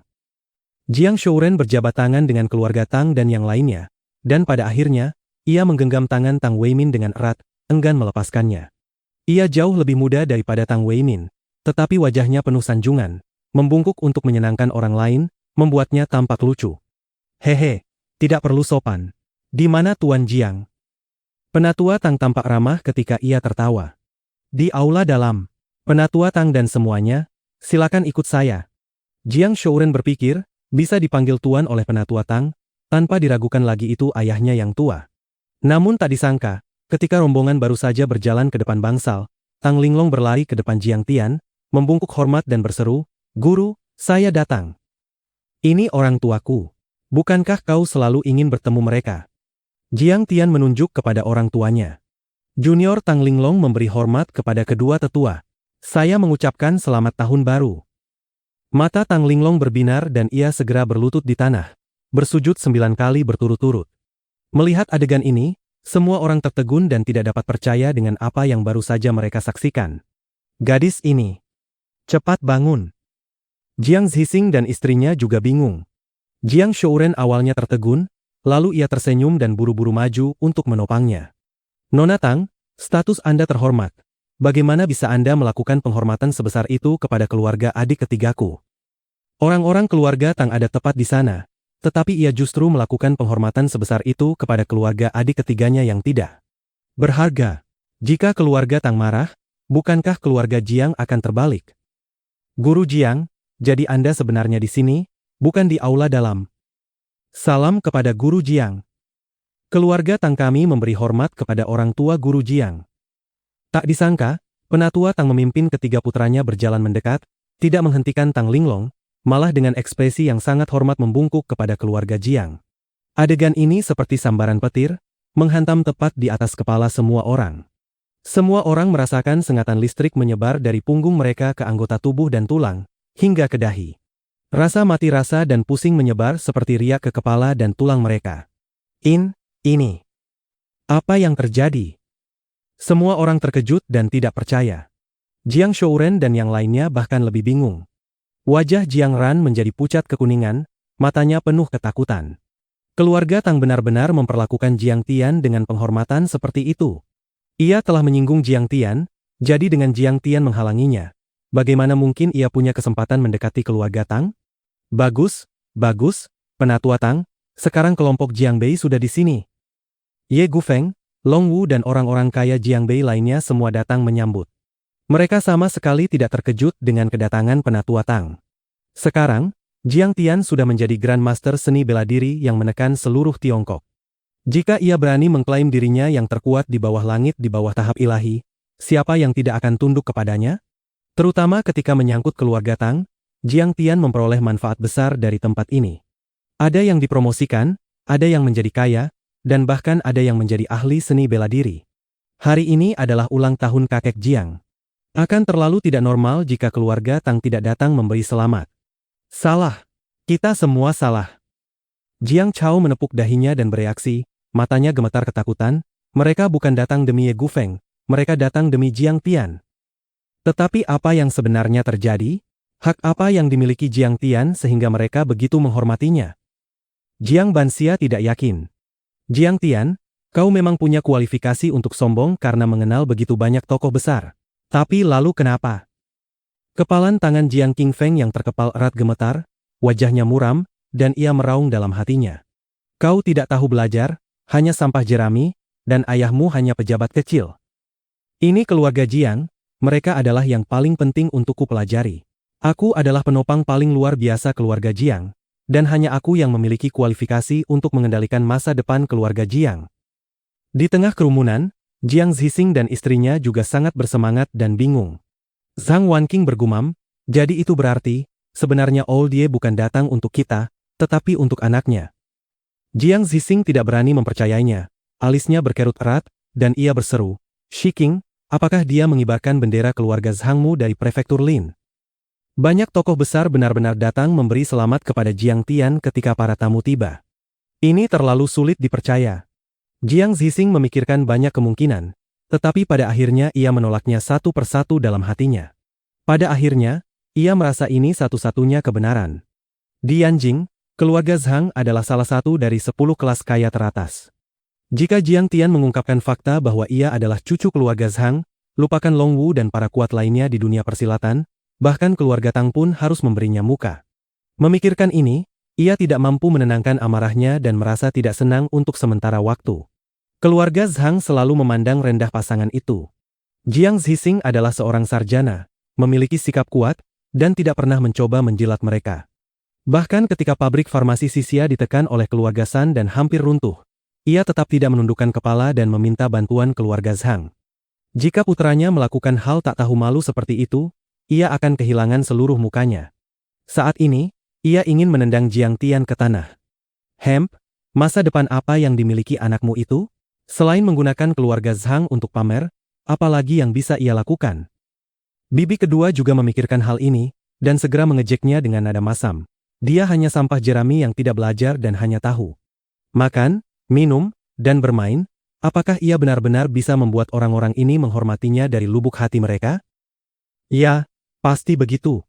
Speaker 1: Jiang Shouren berjabat tangan dengan keluarga Tang dan yang lainnya, dan pada akhirnya, ia menggenggam tangan Tang Weimin dengan erat, enggan melepaskannya. Ia jauh lebih muda daripada Tang Weimin, tetapi wajahnya penuh sanjungan, membungkuk untuk menyenangkan orang lain, membuatnya tampak lucu. Hehe, tidak perlu sopan. Di mana Tuan Jiang? Penatua Tang tampak ramah ketika ia tertawa. Di aula dalam. Penatua Tang dan semuanya, silakan ikut saya. Jiang Shouren berpikir, bisa dipanggil Tuan oleh Penatua Tang, tanpa diragukan lagi itu ayahnya yang tua. Namun tak disangka, ketika rombongan baru saja berjalan ke depan bangsal, Tang Linglong berlari ke depan Jiang Tian, membungkuk hormat dan berseru, Guru, saya datang. Ini orang tuaku. Bukankah kau selalu ingin bertemu mereka? Jiang Tian menunjuk kepada orang tuanya. Junior Tang Linglong memberi hormat kepada kedua tetua. Saya mengucapkan selamat tahun baru. Mata Tang Linglong berbinar dan ia segera berlutut di tanah, bersujud 9 kali berturut-turut. Melihat adegan ini, semua orang tertegun dan tidak dapat percaya dengan apa yang baru saja mereka saksikan. Gadis ini. Cepat bangun. Jiang Zhixing dan istrinya juga bingung. Jiang Shouren awalnya tertegun, lalu ia tersenyum dan buru-buru maju untuk menopangnya. Nona Tang, status Anda terhormat. Bagaimana bisa Anda melakukan penghormatan sebesar itu kepada keluarga adik ketigaku? Orang-orang keluarga Tang ada tepat di sana, tetapi ia justru melakukan penghormatan sebesar itu kepada keluarga adik ketiganya yang tidak berharga. Jika keluarga Tang marah, bukankah keluarga Jiang akan terbalik? Guru Jiang, jadi Anda sebenarnya di sini, bukan di aula dalam. Salam kepada Guru Jiang. Keluarga Tang kami memberi hormat kepada orang tua Guru Jiang. Tak disangka, Penatua Tang memimpin ketiga putranya berjalan mendekat, tidak menghentikan Tang Linglong, malah dengan ekspresi yang sangat hormat membungkuk kepada keluarga Jiang. Adegan ini seperti sambaran petir, menghantam tepat di atas kepala semua orang. Semua orang merasakan sengatan listrik menyebar dari punggung mereka ke anggota tubuh dan tulang, hingga ke dahi. Rasa mati rasa dan pusing menyebar seperti riak ke kepala dan tulang mereka. Ini. Apa yang terjadi? Semua orang terkejut dan tidak percaya. Jiang Shouren dan yang lainnya bahkan lebih bingung. Wajah Jiang Ran menjadi pucat kekuningan, matanya penuh ketakutan. Keluarga Tang benar-benar memperlakukan Jiang Tian dengan penghormatan seperti itu. Ia telah menyinggung Jiang Tian, jadi dengan Jiang Tian menghalanginya, bagaimana mungkin ia punya kesempatan mendekati keluarga Tang? Bagus, Penatua Tang, sekarang kelompok Jiang Bei sudah di sini. Ye Gufeng, Long Wu dan orang-orang kaya Jiang Bei lainnya semua datang menyambut. Mereka sama sekali tidak terkejut dengan kedatangan Penatua Tang. Sekarang, Jiang Tian sudah menjadi Grand Master seni bela diri yang menekan seluruh Tiongkok. Jika ia berani mengklaim dirinya yang terkuat di bawah langit di bawah tahap ilahi, siapa yang tidak akan tunduk kepadanya? Terutama ketika menyangkut keluarga Tang, Jiang Tian memperoleh manfaat besar dari tempat ini. Ada yang dipromosikan, ada yang menjadi kaya, dan bahkan ada yang menjadi ahli seni bela diri. Hari ini adalah ulang tahun kakek Jiang. Akan terlalu tidak normal jika keluarga Tang tidak datang memberi selamat. Salah. Kita semua salah. Jiang Chao menepuk dahinya dan bereaksi, matanya gemetar ketakutan, mereka bukan datang demi Ye Gufeng, mereka datang demi Jiang Tian. Tetapi apa yang sebenarnya terjadi? Hak apa yang dimiliki Jiang Tian sehingga mereka begitu menghormatinya? Jiang Banxia tidak yakin. Jiang Tian, kau memang punya kualifikasi untuk sombong karena mengenal begitu banyak tokoh besar. Tapi lalu kenapa? Kepalan tangan Jiang Qingfeng yang terkepal erat gemetar, wajahnya muram, dan ia meraung dalam hatinya. Kau tidak tahu belajar, hanya sampah jerami, dan ayahmu hanya pejabat kecil. Ini keluarga Jiang, mereka adalah yang paling penting untukku pelajari. Aku adalah penopang paling luar biasa keluarga Jiang, dan hanya aku yang memiliki kualifikasi untuk mengendalikan masa depan keluarga Jiang. Di tengah kerumunan, Jiang Zixing dan istrinya juga sangat bersemangat dan bingung. Zhang Wanqing bergumam, jadi itu berarti, sebenarnya Old Ye bukan datang untuk kita, tetapi untuk anaknya. Jiang Zixing tidak berani mempercayainya, alisnya berkerut erat, dan ia berseru, Shiking, apakah dia mengibarkan bendera keluarga Zhangmu dari prefektur Lin? Banyak tokoh besar benar-benar datang memberi selamat kepada Jiang Tian ketika para tamu tiba. Ini terlalu sulit dipercaya. Jiang Zixing memikirkan banyak kemungkinan, tetapi pada akhirnya ia menolaknya satu persatu dalam hatinya. Pada akhirnya, ia merasa ini satu-satunya kebenaran. Di Yanjing, keluarga Zhang adalah salah satu dari 10 kelas kaya teratas. Jika Jiang Tian mengungkapkan fakta bahwa ia adalah cucu keluarga Zhang, lupakan Long Wu dan para kuat lainnya di dunia persilatan, bahkan keluarga Tang pun harus memberinya muka. Memikirkan ini, ia tidak mampu menenangkan amarahnya dan merasa tidak senang untuk sementara waktu. Keluarga Zhang selalu memandang rendah pasangan itu. Jiang Zixing adalah seorang sarjana, memiliki sikap kuat, dan tidak pernah mencoba menjilat mereka. Bahkan ketika pabrik farmasi Xixia ditekan oleh keluarga San dan hampir runtuh, ia tetap tidak menundukkan kepala dan meminta bantuan keluarga Zhang. Jika putranya melakukan hal tak tahu malu seperti itu, ia akan kehilangan seluruh mukanya. Saat ini, ia ingin menendang Jiang Tian ke tanah. Hemp, masa depan apa yang dimiliki anakmu itu? Selain menggunakan keluarga Zhang untuk pamer, apa lagi yang bisa ia lakukan? Bibi kedua juga memikirkan hal ini, dan segera mengejeknya dengan nada masam. Dia hanya sampah jerami yang tidak belajar dan hanya tahu makan, minum, dan bermain. Apakah ia benar-benar bisa membuat orang-orang ini menghormatinya dari lubuk hati mereka? Ya, pasti begitu.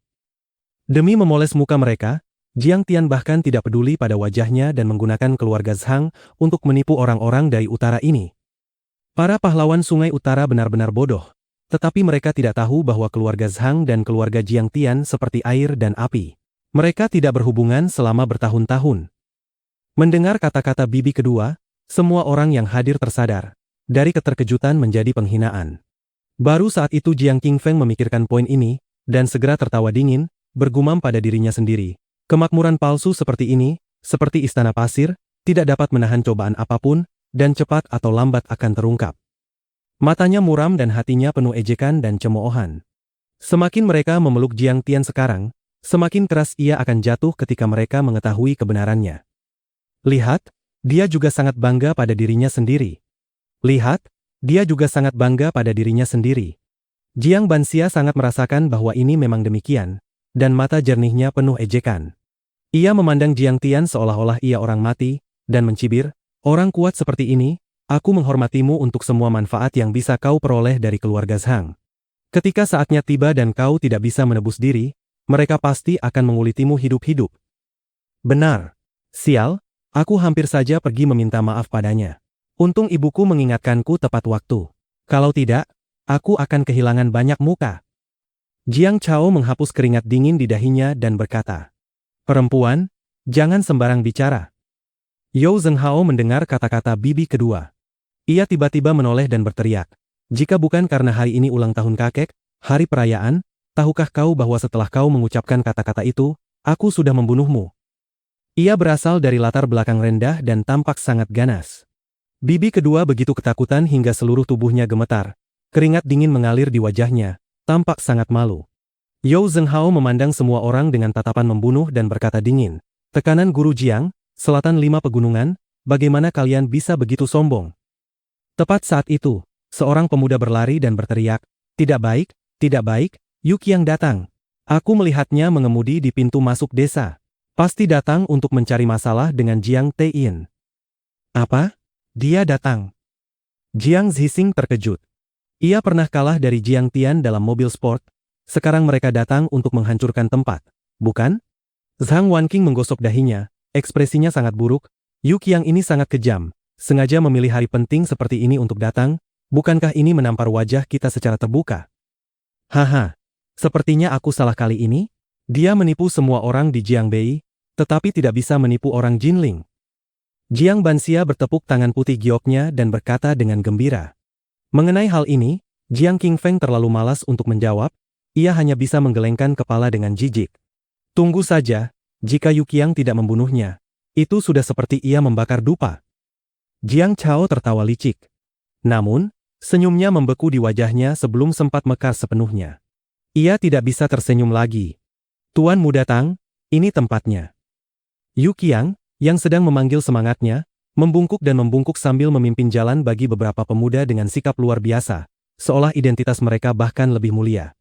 Speaker 1: Demi memoles muka mereka, Jiang Tian bahkan tidak peduli pada wajahnya dan menggunakan keluarga Zhang untuk menipu orang-orang dari utara ini. Para pahlawan Sungai Utara benar-benar bodoh, tetapi mereka tidak tahu bahwa keluarga Zhang dan keluarga Jiang Tian seperti air dan api. Mereka tidak berhubungan selama bertahun-tahun. Mendengar kata-kata bibi kedua, semua orang yang hadir tersadar. Dari keterkejutan menjadi penghinaan. Baru saat itu Jiang Qingfeng memikirkan poin ini, dan segera tertawa dingin, bergumam pada dirinya sendiri. Kemakmuran palsu seperti ini, seperti istana pasir, tidak dapat menahan cobaan apapun, dan cepat atau lambat akan terungkap. Matanya muram dan hatinya penuh ejekan dan cemoohan. Semakin mereka memeluk Jiang Tian sekarang, semakin keras ia akan jatuh ketika mereka mengetahui kebenarannya. Lihat, dia juga sangat bangga pada dirinya sendiri. Lihat, dia juga sangat bangga pada dirinya sendiri. Jiang Banxia sangat merasakan bahwa ini memang demikian, dan mata jernihnya penuh ejekan. Ia memandang Jiang Tian seolah-olah ia orang mati, dan mencibir, orang kuat seperti ini, aku menghormatimu untuk semua manfaat yang bisa kau peroleh dari keluarga Zhang. Ketika saatnya tiba dan kau tidak bisa menebus diri, mereka pasti akan mengulitimu hidup-hidup. Benar. Sial, aku hampir saja pergi meminta maaf padanya. Untung ibuku mengingatkanku tepat waktu. Kalau tidak, aku akan kehilangan banyak muka. Jiang Chao menghapus keringat dingin di dahinya dan berkata, perempuan, jangan sembarang bicara. Yao Zhenghao mendengar kata-kata bibi kedua. Ia tiba-tiba menoleh dan berteriak, jika bukan karena hari ini ulang tahun kakek, hari perayaan, tahukah kau bahwa setelah kau mengucapkan kata-kata itu, aku sudah membunuhmu? Ia berasal dari latar belakang rendah dan tampak sangat ganas. Bibi kedua begitu ketakutan hingga seluruh tubuhnya gemetar. Keringat dingin mengalir di wajahnya, tampak sangat malu. Yao Zhenghao memandang semua orang dengan tatapan membunuh dan berkata dingin, tekanan Guru Jiang, selatan 5 pegunungan, bagaimana kalian bisa begitu sombong? Tepat saat itu, seorang pemuda berlari dan berteriak, tidak baik, Yu Qiang datang. Aku melihatnya mengemudi di pintu masuk desa. Pasti datang untuk mencari masalah dengan Jiang Teyin. Apa? Dia datang. Jiang Zixing terkejut. Ia pernah kalah dari Jiang Tian dalam mobil sport, sekarang mereka datang untuk menghancurkan tempat, bukan? Zhang Wanqing menggosok dahinya, ekspresinya sangat buruk. Yu Qiang ini sangat kejam, sengaja memilih hari penting seperti ini untuk datang, bukankah ini menampar wajah kita secara terbuka? Haha, sepertinya aku salah kali ini. Dia menipu semua orang di Jiangbei, tetapi tidak bisa menipu orang Jinling. Jiang Banxia bertepuk tangan putih gioknya dan berkata dengan gembira. Mengenai hal ini, Jiang Qingfeng terlalu malas untuk menjawab, ia hanya bisa menggelengkan kepala dengan jijik. Tunggu saja, Jika Yu Qiang tidak membunuhnya, itu sudah seperti ia membakar dupa. Jiang Chao tertawa licik. Namun, senyumnya membeku di wajahnya sebelum sempat mekar sepenuhnya. Ia tidak bisa tersenyum lagi. Tuan Muda Tang, ini tempatnya. Yu Qiang, yang sedang memanggil semangatnya, membungkuk dan membungkuk sambil memimpin jalan bagi beberapa pemuda dengan sikap luar biasa, seolah identitas mereka bahkan lebih mulia.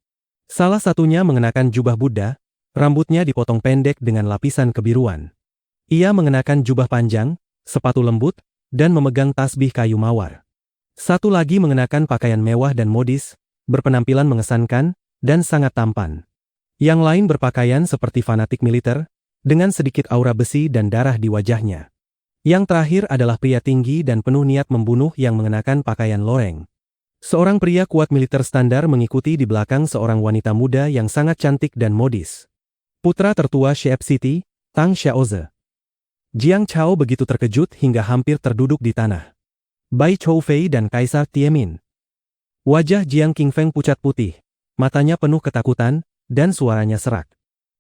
Speaker 1: Salah satunya mengenakan jubah Buddha, rambutnya dipotong pendek dengan lapisan kebiruan. Ia mengenakan jubah panjang, sepatu lembut, dan memegang tasbih kayu mawar. Satu lagi mengenakan pakaian mewah dan modis, berpenampilan mengesankan, dan sangat tampan. Yang lain berpakaian seperti fanatik militer, dengan sedikit aura besi dan darah di wajahnya. Yang terakhir adalah pria tinggi dan penuh niat membunuh yang mengenakan pakaian loreng. Seorang pria kuat militer standar mengikuti di belakang seorang wanita muda yang sangat cantik dan modis. Putra tertua Sheep City, Tang Xiaoze. Jiang Chao begitu terkejut hingga hampir terduduk di tanah. Bai Choufei dan Kaisar Tiemin. Wajah Jiang Qingfeng pucat putih, matanya penuh ketakutan, dan suaranya serak.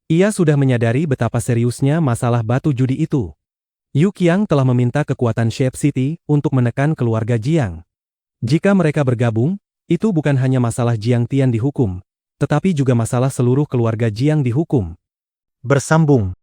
Speaker 1: Ia sudah menyadari betapa seriusnya masalah batu judi itu. Yu Qiang telah meminta kekuatan Sheep City untuk menekan keluarga Jiang. Jika mereka bergabung, itu bukan hanya masalah Jiang Tian dihukum, tetapi juga masalah seluruh keluarga Jiang dihukum. Bersambung.